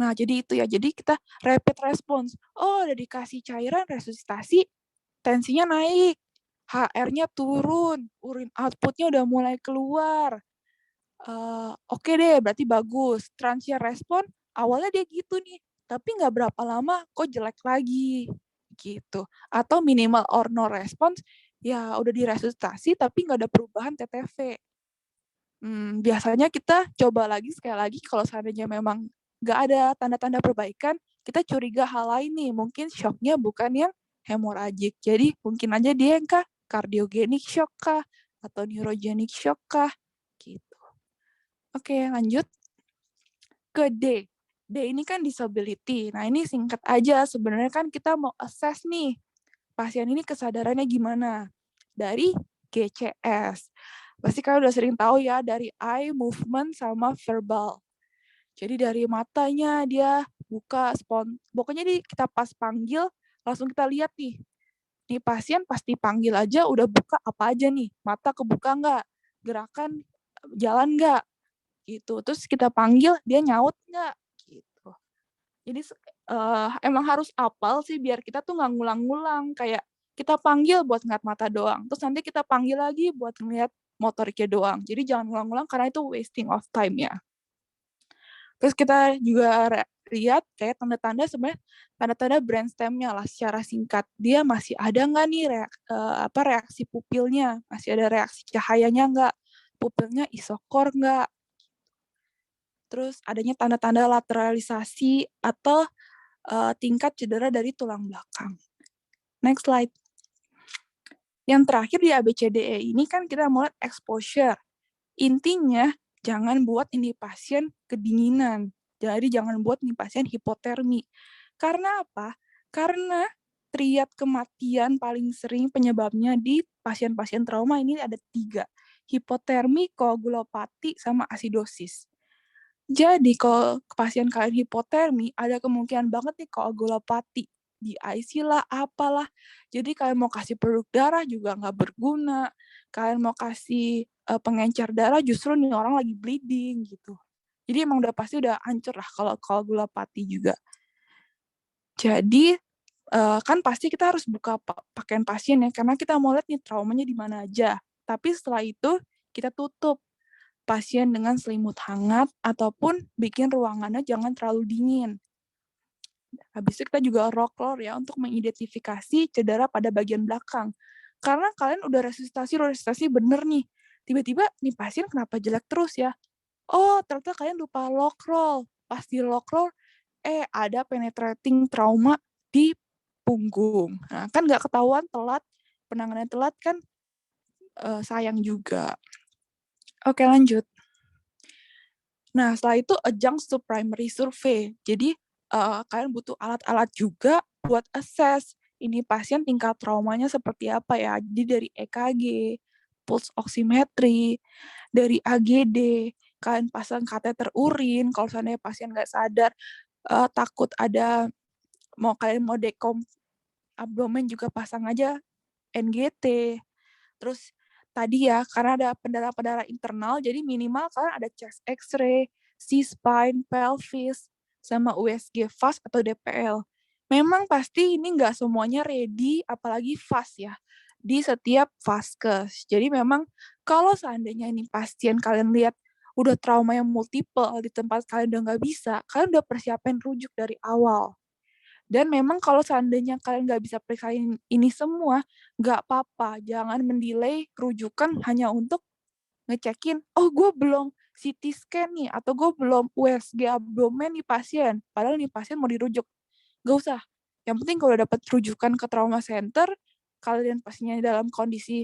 Nah, jadi itu ya. Jadi kita rapid response. Oh, udah dikasih cairan resusitasi, tensinya naik, HR-nya turun, urin output-nya udah mulai keluar. Oke deh, berarti bagus. Transient response, awalnya dia gitu nih, tapi nggak berapa lama kok jelek lagi. Gitu. Atau minimal or no response, ya udah diresusitasi tapi nggak ada perubahan TTV. Biasanya kita coba lagi sekali lagi kalau seandainya memang nggak ada tanda-tanda perbaikan, kita curiga hal lain nih, mungkin shocknya bukan yang hemorrhagic. Jadi mungkin aja dia yang cardiogenic shock kah, atau neurogenic shock kah, gitu. Oke, lanjut ke D. D ini kan disability. Nah, ini singkat aja, sebenarnya kan kita mau assess nih, pasien ini kesadarannya gimana? Dari GCS. Pasti kalian udah sering tahu ya, dari eye movement sama verbal. Jadi dari matanya dia buka, pokoknya kita pas panggil, langsung kita lihat nih. Nih pasien pasti panggil aja udah buka apa aja nih. Mata kebuka nggak? Gerakan jalan nggak? Gitu. Terus kita panggil, dia nyaut nggak? Gitu. Jadi emang harus apal sih biar kita tuh nggak ngulang-ngulang. Kayak kita panggil buat ngeliat mata doang. Terus nanti kita panggil lagi buat ngeliat motoriknya doang. Jadi jangan ngulang-ngulang karena itu wasting of time ya. Terus kita juga lihat kayak tanda-tanda sebenarnya tanda-tanda brainstem-nya lah secara singkat. Dia masih ada nggak nih reaksi pupilnya, masih ada reaksi cahayanya nggak, pupilnya isokor nggak, terus adanya tanda-tanda lateralisasi atau tingkat cedera dari tulang belakang. Next slide. Yang terakhir di ABCDE ini kan kita mau lihat exposure. Intinya jangan buat ini pasien kedinginan. Jadi jangan buat ini pasien hipotermi. Karena apa? Karena triad kematian paling sering penyebabnya di pasien-pasien trauma ini ada 3. Hipotermi, koagulopati, sama asidosis. Jadi kalau pasien kalian hipotermi, ada kemungkinan banget nih koagulopati. Di IC lah, apalah. Jadi kalian mau kasih produk darah juga nggak berguna. Kalian mau kasih pengencer darah, justru nih orang lagi bleeding gitu. Jadi emang udah pasti udah hancur lah kalau koagulopati juga. Jadi kan pasti kita harus buka pakaian pasien ya, karena kita mau lihat nih traumanya di mana aja. Tapi setelah itu kita tutup pasien dengan selimut hangat ataupun bikin ruangannya jangan terlalu dingin. Habis itu kita juga rock-roll ya untuk mengidentifikasi cedera pada bagian belakang. Karena kalian udah resusitasi bener nih. Tiba-tiba nih pasien kenapa jelek terus ya? Oh, ternyata kalian lupa lock roll. Pas di lock roll, ada penetrating trauma di punggung. Nah, kan nggak ketahuan telat, penanganan telat kan sayang juga. Oke, lanjut. Nah, setelah itu adjunct to primary survey. Jadi, kalian butuh alat-alat juga buat assess ini pasien tingkat traumanya seperti apa ya. Jadi dari EKG, pulse oximetry, dari AGD, kalian pasang kateter urin, kalau seandainya pasien nggak sadar, takut ada, kalian mau dekom abdomen juga pasang aja NGT. Terus tadi ya, karena ada pendarahan-pendarahan internal, jadi minimal kalian ada chest X-ray, C-spine, pelvis, sama USG fast atau DPL. Memang pasti ini nggak semuanya ready, apalagi fast ya, di setiap vaskes. Jadi memang kalau seandainya ini pasien kalian lihat udah trauma yang multiple di tempat kalian udah nggak bisa, kalian udah persiapin rujuk dari awal. Dan memang kalau seandainya kalian nggak bisa periksain ini semua, nggak apa-apa. Jangan mendelay rujukan hanya untuk ngecekin, oh gue belum CT scan nih, atau gue belum USG abdomen nih pasien. Padahal nih pasien mau dirujuk. Nggak usah. Yang penting kalau dapat rujukan ke trauma center, kalian pastinya dalam kondisi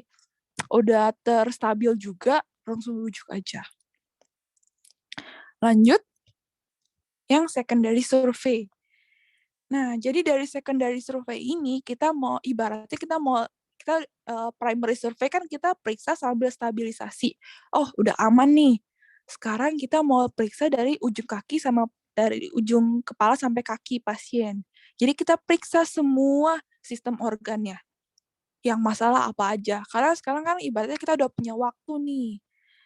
udah terstabil juga, langsung rujuk aja. Lanjut, yang secondary survey. Nah, jadi dari secondary survey ini kita ibaratnya kita primary survey kan kita periksa sambil stabilisasi. Oh, udah aman nih. Sekarang kita mau periksa dari ujung kaki dari ujung kepala sampai kaki pasien. Jadi kita periksa semua sistem organnya. Yang masalah apa aja. Karena sekarang kan ibaratnya kita udah punya waktu nih.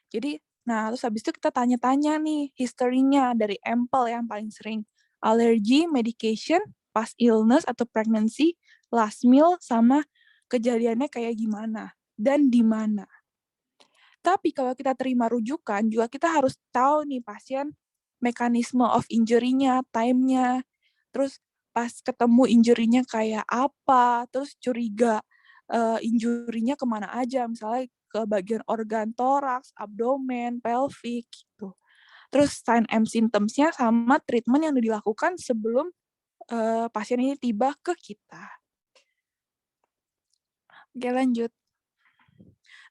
Jadi, terus habis itu kita tanya-tanya nih historinya dari EMPL yang paling sering. Alergi, medication, past illness atau pregnancy, last meal, sama kejadiannya kayak gimana, dan di mana. Tapi kalau kita terima rujukan, juga kita harus tahu nih pasien mekanisme of injury-nya, time-nya, terus pas ketemu injury-nya kayak apa, terus curiga injury-nya kemana aja, misalnya ke bagian organ toraks, abdomen, pelvic, gitu. Terus sign and symptoms-nya sama treatment yang dilakukan sebelum pasien ini tiba ke kita. Oke, lanjut.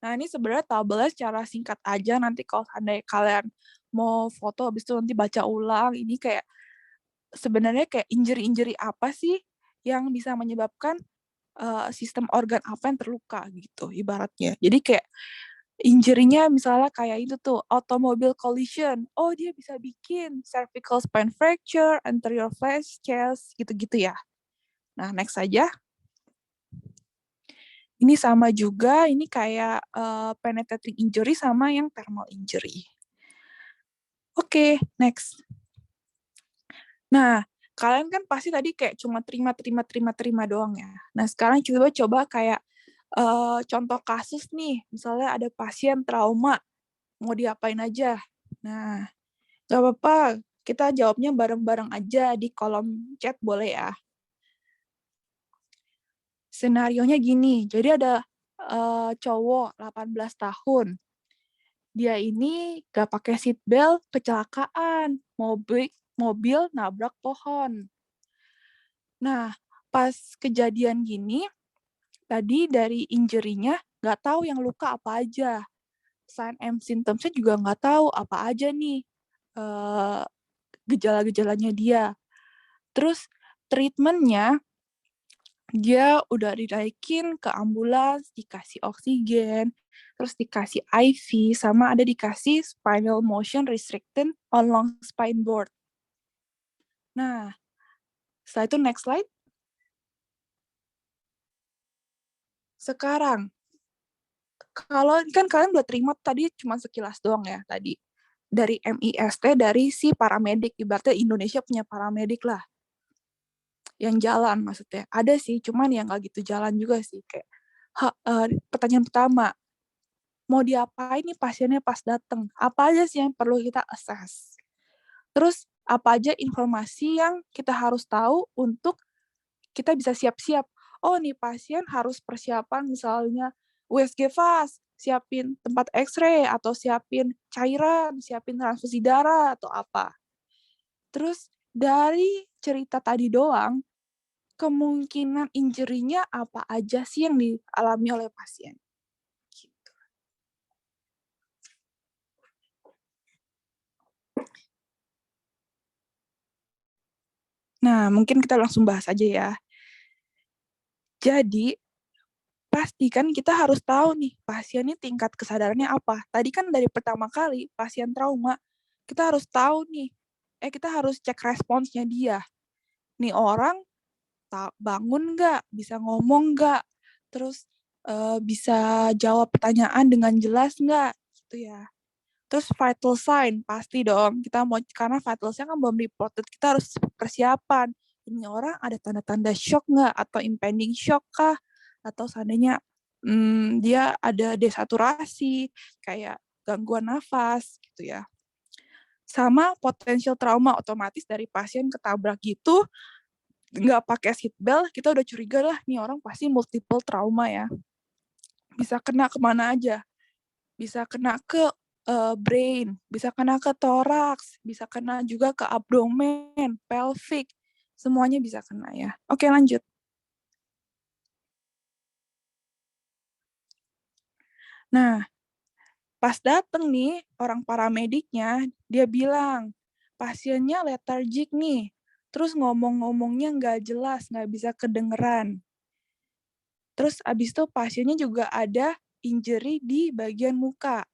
Nah, ini sebenarnya tabelnya secara singkat aja, nanti kalau seandainya kalian mau foto, habis itu nanti baca ulang, ini kayak sebenarnya kayak injury-injury apa sih yang bisa menyebabkan sistem organ apa yang terluka gitu, ibaratnya. Jadi kayak injury-nya misalnya kayak itu tuh, automobile collision. Oh, dia bisa bikin cervical spine fracture, anterior fasciitis, gitu-gitu ya. Nah, next saja. Ini sama juga, ini kayak penetrating injury sama yang thermal injury. Oke, next. Nah, kalian kan pasti tadi kayak cuma terima doang ya. Nah, sekarang coba kayak contoh kasus nih, misalnya ada pasien trauma, mau diapain aja. Nah, gak apa-apa, Kita jawabnya bareng-bareng aja di kolom chat boleh ya. Senarionya gini, jadi ada cowok 18 tahun. Dia ini gak pakai seat belt, kecelakaan, mobil nabrak pohon. Nah, pas kejadian gini, tadi dari injury-nya gak tahu yang luka apa aja. Sign and symptoms-nya juga gak tahu apa aja nih gejala-gejalanya dia. Terus treatment-nya dia udah dinaikin ke ambulans, dikasih oksigen, terus dikasih IV, sama ada dikasih spinal motion restricted on long spine board. Nah, setelah itu next slide. Sekarang, kalau kan kalian udah terima tadi cuma sekilas doang ya tadi. Dari MIST, dari si paramedik, ibaratnya Indonesia punya paramedik lah. Yang jalan maksudnya. Ada sih, cuman yang nggak gitu jalan juga sih. Kayak pertanyaan pertama, mau diapain nih pasiennya pas datang? Apa aja sih yang perlu kita assess? Terus apa aja informasi yang kita harus tahu untuk kita bisa siap-siap. Oh nih pasien harus persiapan misalnya USG fast, siapin tempat X-ray atau siapin cairan, siapin transfusi darah atau apa. Terus dari cerita tadi doang, kemungkinan injury-nya apa aja sih yang dialami oleh pasien? Gitu. Nah, mungkin kita langsung bahas aja ya. Jadi, pastikan kita harus tahu nih, pasien ini tingkat kesadarannya apa. Tadi kan dari pertama kali, pasien trauma, kita harus tahu nih, kita harus cek responsnya dia. Nih orang bangun nggak, bisa ngomong nggak, terus bisa jawab pertanyaan dengan jelas nggak, gitu ya. Terus vital sign, pasti dong. Kita mau, karena vital sign kan belum reported, kita harus persiapan. Ini orang ada tanda-tanda shock nggak? Atau impending shock kah? Atau seandainya dia ada desaturasi, kayak gangguan nafas, gitu ya. Sama potensial trauma, otomatis dari pasien ketabrak gitu, nggak pakai seatbelt, kita udah curiga lah, nih orang pasti multiple trauma ya. Bisa kena kemana aja. Bisa kena ke brain, bisa kena ke toraks, bisa kena juga ke abdomen, pelvic, semuanya bisa kena ya. Oke, lanjut. Nah, pas dateng nih orang paramediknya, dia bilang pasiennya lethargic nih, terus ngomong-ngomongnya nggak jelas, nggak bisa kedengeran. Terus abis itu pasiennya juga ada injury di bagian muka.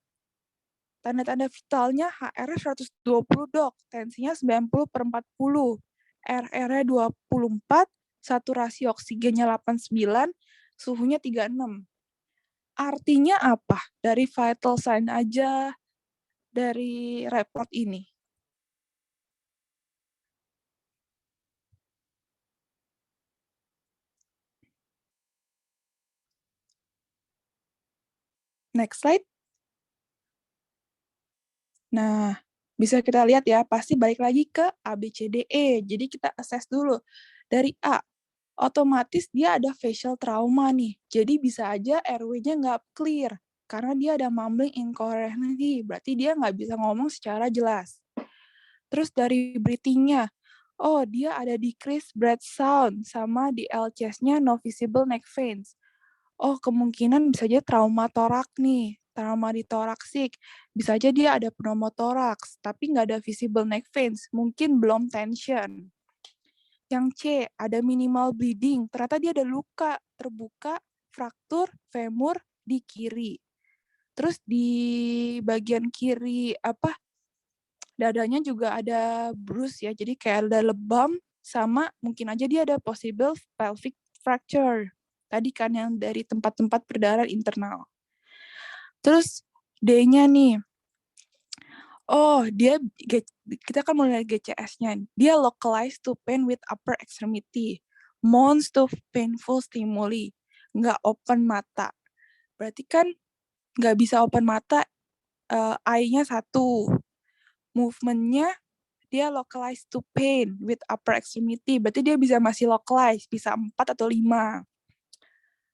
Tanda-tanda vitalnya HR-nya 120 dok, tensinya 90/40, RR-nya 24, saturasi oksigennya 89, suhunya 36. Artinya apa? Dari vital sign aja, dari report ini. Next slide. Nah, bisa kita lihat ya, pasti balik lagi ke ABCDE. Jadi kita assess dulu. Dari A, otomatis dia ada facial trauma nih. Jadi bisa aja airway-nya nggak clear. Karena dia ada mumbling incoherently. Berarti dia nggak bisa ngomong secara jelas. Terus dari breathing-nya, oh dia ada decreased breath sound. Sama di L-chest-nya no visible neck veins. Oh kemungkinan bisa aja trauma torak nih. Trauma di toraksik. Bisa aja dia ada pneumotoraks. Tapi nggak ada visible neck veins. Mungkin belum tension. Yang C, ada minimal bleeding. Ternyata dia ada luka terbuka, fraktur femur di kiri. Terus di bagian kiri dadanya juga ada bruise ya. Jadi kayak ada lebam sama mungkin aja dia ada possible pelvic fracture. Tadi kan yang dari tempat-tempat perdarahan internal. Terus D-nya nih. Oh, kita kan mulai dari GCS-nya. Dia localized to pain with upper extremity. Moans to painful stimuli. Nggak open mata. Berarti kan nggak bisa open mata, eye-nya 1. Movement-nya dia localized to pain with upper extremity. Berarti dia bisa masih localized, bisa 4 atau 5.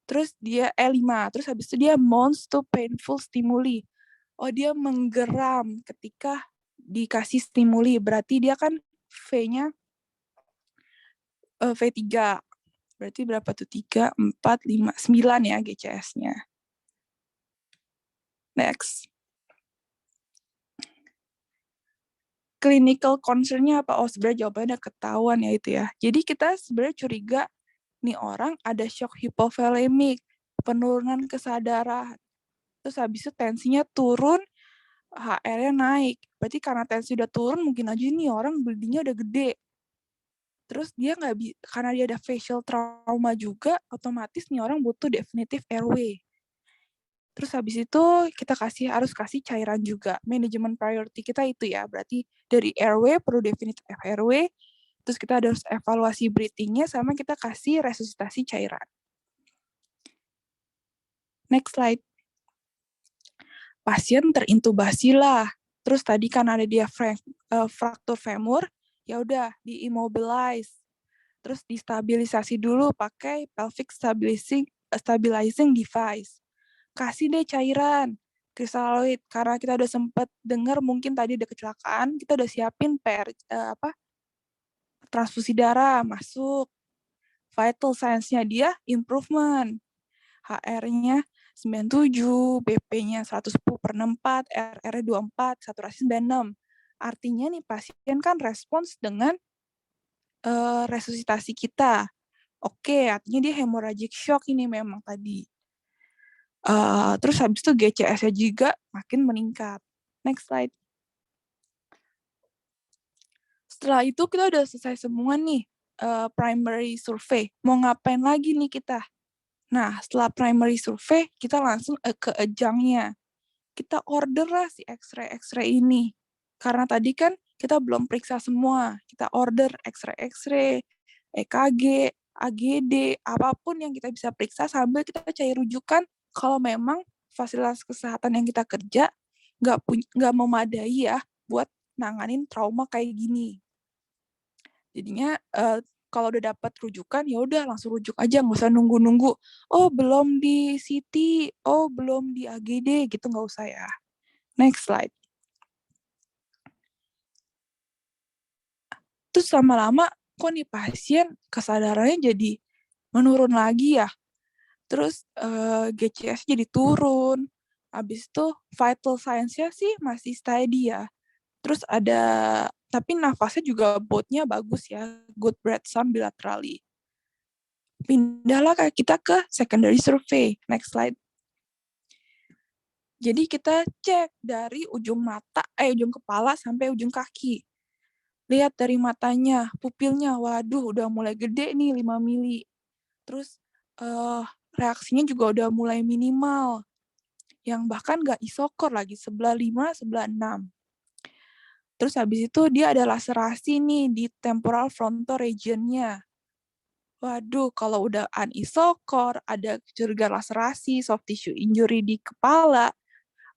Terus dia 5. Terus habis itu dia mounts to painful stimuli. Oh, dia menggeram ketika dikasih stimuli. Berarti dia kan V-nya V3. Berarti berapa tuh? 3, 4, 5, 9 ya GCS-nya. Next. Clinical concern-nya apa? Oh, sebenarnya jawabannya ketahuan ya itu ya. Jadi kita sebenarnya curiga nih orang ada shock hipovolemik, penurunan kesadaran. Terus habis itu tensinya turun, HR-nya naik. Berarti karena tensi udah turun, mungkin aja nih orang bleeding-nya udah gede. Terus dia karena dia ada facial trauma juga, otomatis nih orang butuh definitive airway. Terus habis itu kita harus kasih cairan juga. Manajemen priority kita itu ya, berarti dari airway perlu definitive airway, terus kita harus evaluasi breathing-nya, sama kita kasih resusitasi cairan. Next slide. Pasien terintubasi lah. Terus tadi kan ada dia fraktur femur, ya udah diimmobilize. Terus distabilisasi dulu pakai pelvic stabilizing device. Kasih deh cairan kristaloid, karena kita udah sempat dengar mungkin tadi ada kecelakaan, kita udah siapin transfusi darah masuk. Vital signs-nya dia improvement. HR-nya 97, BP-nya 110/64, RR-nya 24, saturasi 96. Artinya nih pasien kan respons dengan resusitasi kita. Oke, artinya dia hemorrhagic shock ini memang tadi. Terus habis itu GCS-nya juga makin meningkat. Next slide. Setelah itu kita udah selesai semua nih primary survey. Mau ngapain lagi nih kita? Nah, setelah primary survey, kita langsung ke ejangnya. Kita order lah si X-ray ini. Karena tadi kan kita belum periksa semua. Kita order X-ray, EKG, AGD, apapun yang kita bisa periksa sambil kita cari rujukan kalau memang fasilitas kesehatan yang kita kerja nggak memadai ya buat nanganin trauma kayak gini. Jadinya kalau udah dapat rujukan ya udah langsung rujuk aja, nggak usah nunggu-nunggu. Oh belum di CT, oh belum di AGD gitu, nggak usah ya. Next slide. Terus lama-lama kok nih pasien kesadarannya jadi menurun lagi ya. Terus GCS jadi turun. Habis itu vital signs-nya sih masih steady ya. Terus tapi nafasnya juga both-nya bagus ya. Good breath sound bilaterally. Pindahlah kita ke secondary survey. Next slide. Jadi kita cek dari ujung kepala sampai ujung kaki. Lihat dari matanya, pupilnya, waduh udah mulai gede nih 5 mili. Terus reaksinya juga udah mulai minimal. Yang bahkan nggak isokor lagi, sebelah 5, sebelah 6. Terus habis itu dia ada laserasi nih di temporal frontal region-nya. Waduh, kalau udah anisokor, ada curiga laserasi, soft tissue injury di kepala,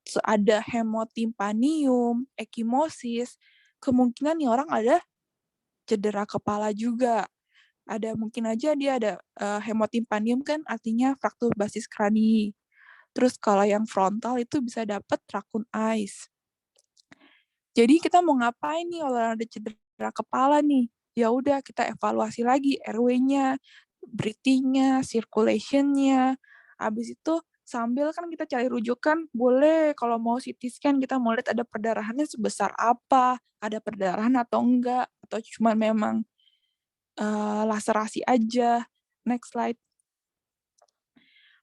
terus ada hemotimpanium, ekimosis, kemungkinan nih orang ada cedera kepala juga. Ada mungkin aja dia ada hemotimpanium kan artinya fraktur basis krani. Terus kalau yang frontal itu bisa dapat raccoon eyes. Jadi kita mau ngapain nih kalau ada cedera kepala nih? Ya udah kita evaluasi lagi airway-nya, breathing-nya, circulation-nya. Habis itu sambil kan kita cari rujukan, boleh kalau mau CT scan kita mau lihat ada perdarahannya sebesar apa, ada perdarahan atau enggak, atau cuma memang laserasi aja. Next slide.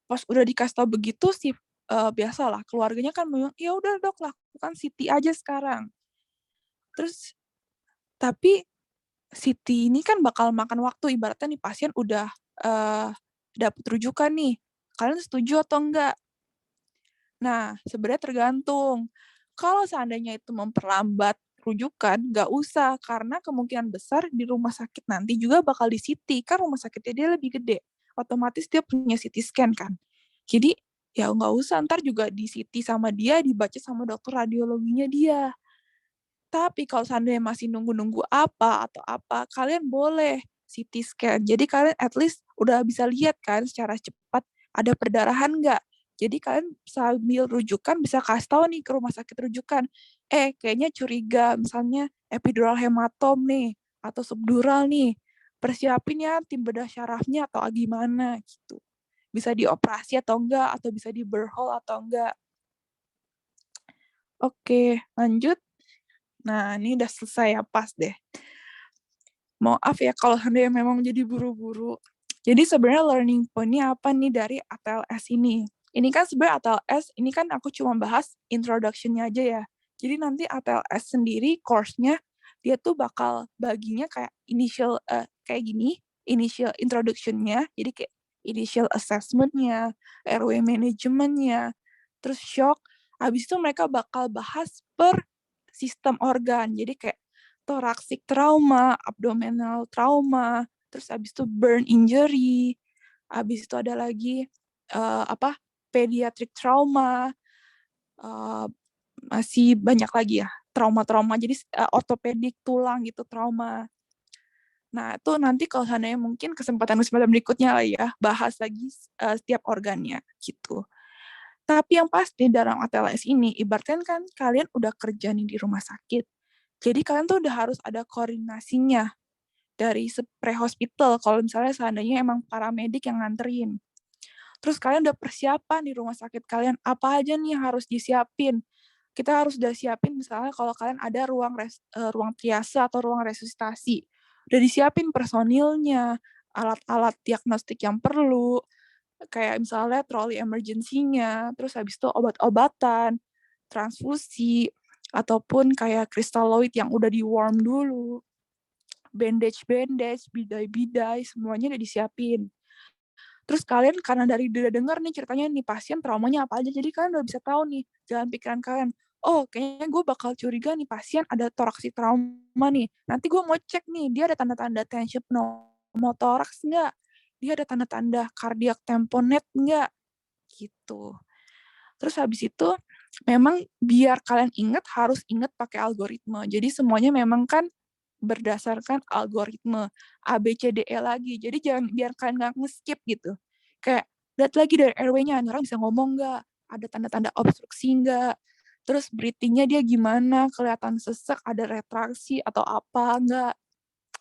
Pas udah dikasih tau begitu sih, biasalah keluarganya kan bilang, ya udah dok lakukan CT aja sekarang. Terus tapi CT ini kan bakal makan waktu, ibaratnya nih pasien udah dapet rujukan nih, kalian setuju atau enggak? Nah, sebenarnya tergantung. Kalau seandainya itu memperlambat rujukan, nggak usah, karena kemungkinan besar di rumah sakit nanti juga bakal di CT, kan rumah sakitnya dia lebih gede, otomatis dia punya CT scan kan. Jadi, ya nggak usah, ntar juga di CT sama dia, dibaca sama dokter radiologinya dia. Tapi kalau seandainya masih nunggu-nunggu apa atau apa, kalian boleh CT scan. Jadi kalian at least udah bisa lihat kan secara cepat ada perdarahan nggak. Jadi kalian sambil rujukan bisa kasih tahu nih ke rumah sakit rujukan. Kayaknya curiga misalnya epidural hematom nih atau subdural nih. Persiapin ya tim bedah syarafnya atau gimana gitu. Bisa dioperasi atau enggak, atau bisa di burn hole atau enggak. Oke, lanjut. Nah, ini udah selesai ya, pas deh. Maaf ya kalau seandainya memang jadi buru-buru. Jadi sebenarnya learning point-nya apa nih dari ATLS ini? Ini kan sebenarnya ATLS, ini kan aku cuma bahas introduction-nya aja ya. Jadi nanti ATLS sendiri, course-nya, dia tuh bakal baginya kayak kayak gini, initial introduction-nya, jadi kayak initial assessment-nya, airway management-nya, terus shock, habis itu mereka bakal bahas per sistem organ, jadi kayak thoracic trauma, abdominal trauma, terus habis itu burn injury, habis itu ada lagi pediatric trauma, masih banyak lagi ya trauma-trauma, jadi ortopedik tulang gitu trauma. Nah itu nanti kalau seandainya mungkin kesempatan berikutnya lah ya, bahas lagi setiap organnya gitu. Tapi yang pasti dalam ATLS ini, ibaratkan kan kalian udah kerja nih di rumah sakit, jadi kalian tuh udah harus ada koordinasinya dari pre-hospital, kalau misalnya seandainya emang paramedik yang nganterin. Terus kalian udah persiapan di rumah sakit kalian, apa aja nih yang harus disiapin. Kita harus udah siapin misalnya kalau kalian ada ruang triase atau ruang resusitasi. Udah disiapin personilnya, alat-alat diagnostik yang perlu, kayak misalnya trolley emergency-nya, terus habis itu obat-obatan, transfusi, ataupun kayak kristalloid yang udah di-warm dulu, bandage, bidai-bidai, semuanya udah disiapin. Terus kalian karena dari udah dengar nih ceritanya nih pasien traumanya apa aja, jadi kalian udah bisa tahu nih jalan pikiran kalian. Oh, kayaknya gue bakal curiga nih pasien ada thoracic trauma nih. Nanti gue mau cek nih, dia ada tanda-tanda tension pneumothorax nggak? Dia ada tanda-tanda cardiac tamponade nggak? Gitu. Terus habis itu, memang biar kalian ingat, harus ingat pakai algoritma. Jadi semuanya memang kan berdasarkan algoritma A, B, C, D, E lagi. Jadi jangan biar kalian nggak nge-skip gitu. Kayak, lihat lagi dari airway-nya, orang bisa ngomong nggak? Ada tanda-tanda obstruksi nggak? Terus breathing-nya dia gimana? Kelihatan sesek, ada retraksi atau apa nggak?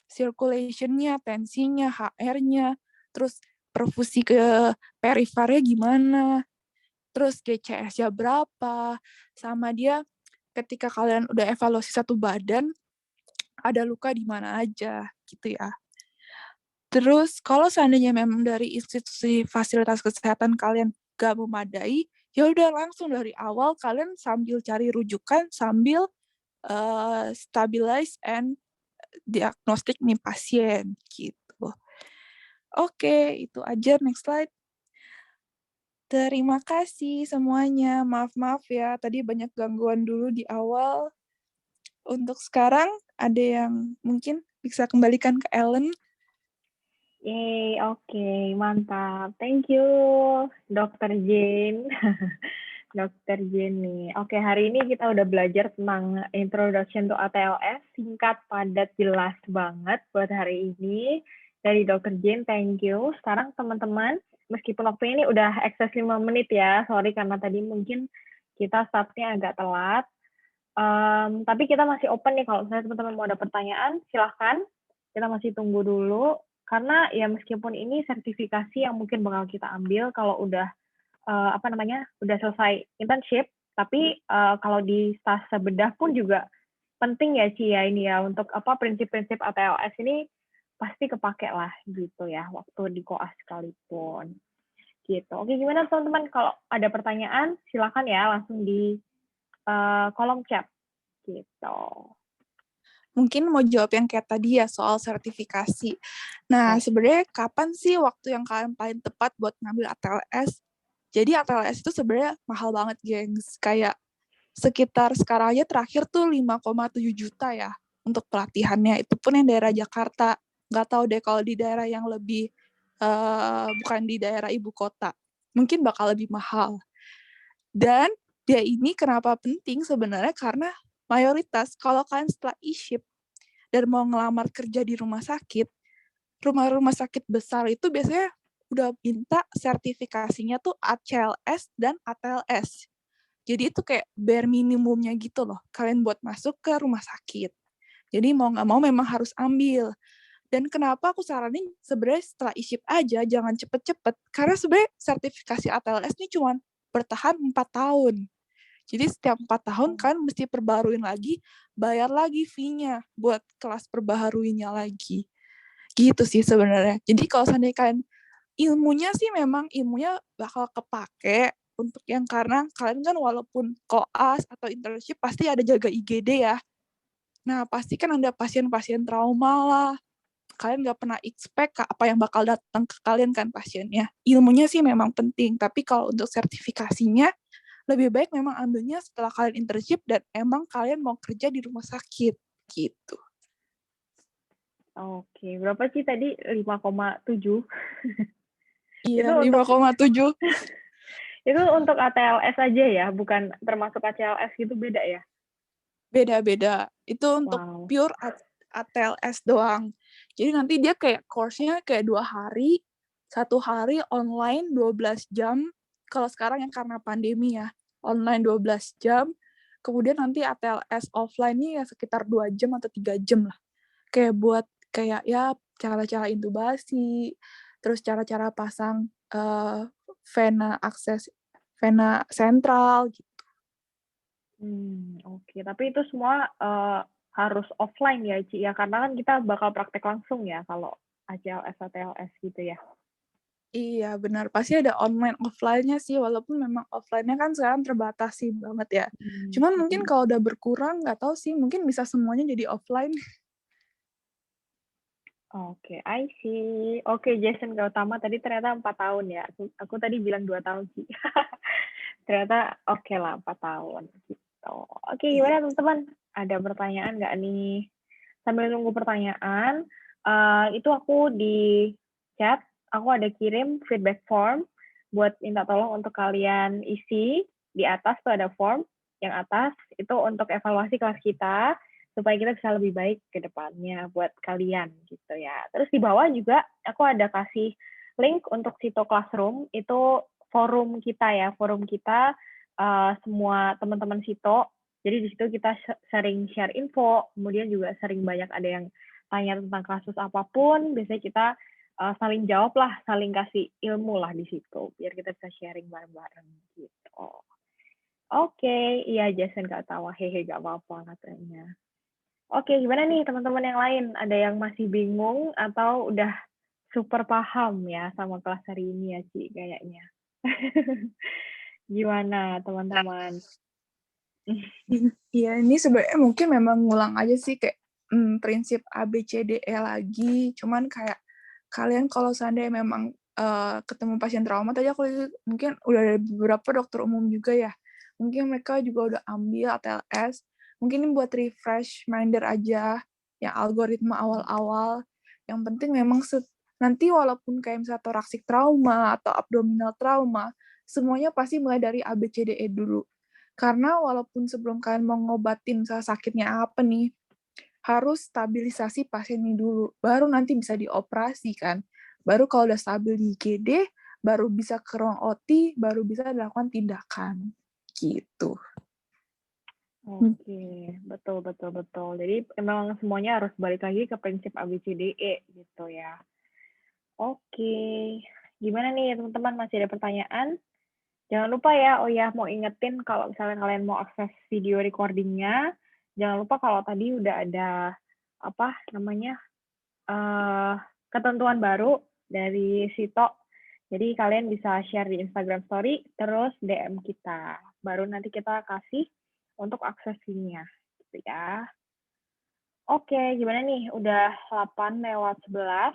Circulation-nya, tensinya, HR-nya, terus perfusi ke perifernya gimana? Terus GCS-nya berapa? Sama dia ketika kalian udah evaluasi satu badan, ada luka di mana aja gitu ya. Terus kalau seandainya memang dari institusi fasilitas kesehatan kalian gak memadai, ya udah langsung dari awal kalian sambil cari rujukan, sambil stabilize and diagnostik nih pasien gitu. Oke, itu aja. Next slide. Terima kasih semuanya. Maaf ya, tadi banyak gangguan dulu di awal. Untuk sekarang, ada yang mungkin bisa kembalikan ke Ellen. Yeay, oke, mantap. Thank you, Dr. Jane. Dr. Jane nih. Oke, hari ini kita udah belajar tentang Introduction to ATLS. Singkat, padat, jelas banget buat hari ini. Dari Dr. Jane, thank you. Sekarang teman-teman, meskipun waktu ini udah excess 5 menit ya, sorry karena tadi mungkin kita startnya agak telat. Tapi kita masih open nih, kalau misalnya teman-teman mau ada pertanyaan, silahkan. Kita masih tunggu dulu. Karena ya meskipun ini sertifikasi yang mungkin bakal kita ambil kalau udah udah selesai internship, tapi kalau di stase bedah pun juga penting ya Ci ya ini ya untuk prinsip-prinsip ATLS ini pasti kepake lah gitu ya waktu di koas sekalipun gitu. Oke, gimana teman-teman, kalau ada pertanyaan silakan ya langsung di kolom chat gitu. Mungkin mau jawab yang kayak tadi ya soal sertifikasi. Nah, sebenarnya kapan sih waktu yang kalian paling tepat buat ngambil ATLS? Jadi ATLS itu sebenarnya mahal banget, gengs. Kayak sekitar sekarang aja terakhir tuh 5,7 juta ya untuk pelatihannya. Itu pun yang daerah Jakarta. Nggak tahu deh kalau di daerah yang lebih, bukan di daerah ibu kota. Mungkin bakal lebih mahal. Dan dia ini kenapa penting sebenarnya karena mayoritas kalau kalian setelah e-ship dan mau ngelamar kerja di rumah sakit besar itu biasanya udah minta sertifikasinya tuh ACLS dan ATLS. Jadi itu kayak bare minimumnya gitu loh, kalian buat masuk ke rumah sakit. Jadi mau nggak mau memang harus ambil. Dan kenapa aku saranin sebenarnya setelah e-ship aja, jangan cepet-cepet. Karena sebenarnya sertifikasi ATLS ini cuma bertahan 4 tahun. Jadi setiap 4 tahun kan mesti perbaruin lagi, bayar lagi fee-nya buat kelas perbaharuinya lagi. Gitu sih sebenarnya. Jadi kalau seandainya kalian ilmunya bakal kepake untuk yang karena kalian kan walaupun koas atau internship pasti ada jaga IGD ya. Nah pasti kan ada pasien-pasien trauma lah. Kalian nggak pernah expect apa yang bakal datang ke kalian kan pasiennya. Ilmunya sih memang penting, tapi kalau untuk sertifikasinya lebih baik memang ambilnya setelah kalian internship dan emang kalian mau kerja di rumah sakit gitu. Oke, berapa sih tadi? 5,7? Iya, Itu untuk 5,7. itu untuk ATLS aja ya, bukan termasuk ACLS gitu, beda ya? Beda-beda. Itu untuk Wow. pure ATLS doang. Jadi nanti dia kayak course-nya kayak 2 hari, 1 hari online 12 jam. Kalau sekarang yang karena pandemi ya, online 12 jam. Kemudian nanti ATLS offline-nya ya sekitar 2 jam atau 3 jam lah. Kayak buat kayak ya cara-cara intubasi, terus cara-cara pasang vena sentral gitu. Oke. Tapi itu semua harus offline ya, Ci, ya? Karena kan kita bakal praktek langsung ya kalau ACLS, ATLS gitu ya. Iya, benar. Pasti ada online offline-nya sih, walaupun memang offline-nya kan sekarang terbatasi banget ya. Cuman mungkin kalau udah berkurang, nggak tahu sih, mungkin bisa semuanya jadi offline. Oke, I see. Oke, Jason Gautama tadi ternyata 4 tahun ya. Aku tadi bilang 2 tahun sih. Ternyata oke lah 4 tahun gitu. Oke, Iya. gimana teman-teman? Ada pertanyaan nggak nih? Sambil nunggu pertanyaan, itu aku di chat, aku ada kirim feedback form buat minta tolong untuk kalian isi. Di atas tuh ada form, yang atas itu untuk evaluasi kelas kita, supaya kita bisa lebih baik ke depannya buat kalian gitu ya. Terus di bawah juga aku ada kasih link untuk Cito Classroom, itu forum kita ya, forum kita semua teman-teman Cito. Jadi di situ kita sering share info, kemudian juga sering banyak ada yang tanya tentang kasus apapun, biasanya kita saling jawab lah, saling kasih ilmu lah di situ, biar kita bisa sharing bareng-bareng gitu. Oke, iya Jason gak tahu, hehe gak apa-apa katanya. Oke, gimana nih teman-teman yang lain? Ada yang masih bingung atau udah super paham ya sama kelas hari ini ya, Ci, kayaknya. Gimana teman-teman? Iya, ini sebenarnya mungkin memang ngulang aja sih kayak prinsip ABCDE lagi. Cuman kayak kalian kalau seandainya memang ketemu pasien trauma, tadi aku mungkin udah ada beberapa dokter umum juga ya. Mungkin mereka juga udah ambil ATLS. Mungkin ini buat refresh minder aja, yang algoritma awal-awal. Yang penting memang nanti walaupun kayak misalnya thoracic trauma atau abdominal trauma, semuanya pasti mulai dari ABCDE dulu. Karena walaupun sebelum kalian mau ngobatin misalnya sakitnya apa nih, harus stabilisasi pasiennya dulu. Baru nanti bisa dioperasi kan. Baru kalau udah stabil di IGD, baru bisa ke ruang OT, baru bisa dilakukan tindakan. Gitu. Oke, betul, betul, betul. Jadi memang semuanya harus balik lagi ke prinsip ABCDE gitu ya. Oke, gimana nih teman-teman, masih ada pertanyaan? Jangan lupa ya, oh ya mau ingetin kalau misalnya kalian mau akses video recordingnya, jangan lupa kalau tadi udah ada apa namanya ketentuan baru dari Sito. Jadi kalian bisa share di Instagram Story, terus DM kita. Baru nanti kita kasih untuk akses linknya, gitu ya. Oke, gimana nih? Udah 8:11.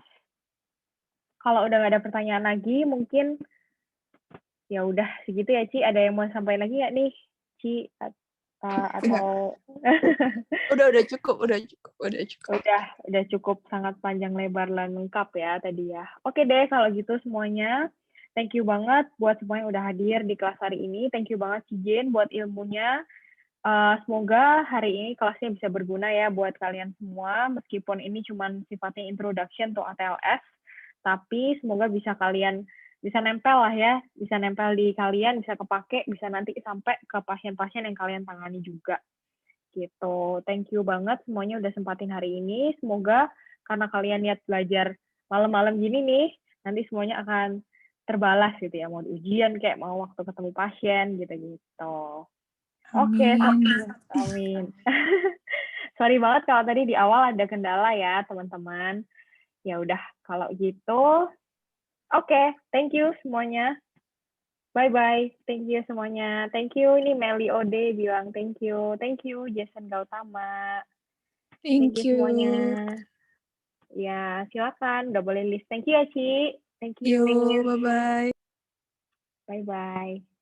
Kalau udah nggak ada pertanyaan lagi, mungkin ya udah segitu ya, Ci. Ada yang mau sampaikan lagi nggak nih, Ci? Atau udah cukup. udah cukup sangat panjang lebar dan lengkap ya tadi ya. Oke deh kalau gitu semuanya. Thank you banget buat semua yang udah hadir di kelas hari ini. Thank you banget Ci Jen buat ilmunya. Semoga hari ini kelasnya bisa berguna ya buat kalian semua, meskipun ini cuma sifatnya introduction to ATLS, tapi semoga bisa kalian bisa nempel lah ya, bisa nempel di kalian, bisa kepake, bisa nanti sampai ke pasien-pasien yang kalian tangani juga. Gitu. Thank you banget semuanya udah sempatin hari ini. Semoga karena kalian niat belajar malam-malam gini nih, nanti semuanya akan terbalas gitu ya, mau ujian kayak mau waktu ketemu pasien gitu-gitu. Oke, amin. Sorry banget kalau tadi di awal ada kendala ya, teman-teman. Ya udah, kalau gitu, oke, thank you semuanya. Bye-bye. Thank you semuanya. Thank you. Ini Meli Ode bilang thank you. Thank you, Jason Gautama. Thank you semuanya. Ya, silakan. Udah boleh list. Thank you ya, Ci. Thank you. Yo, bye-bye. Bye-bye.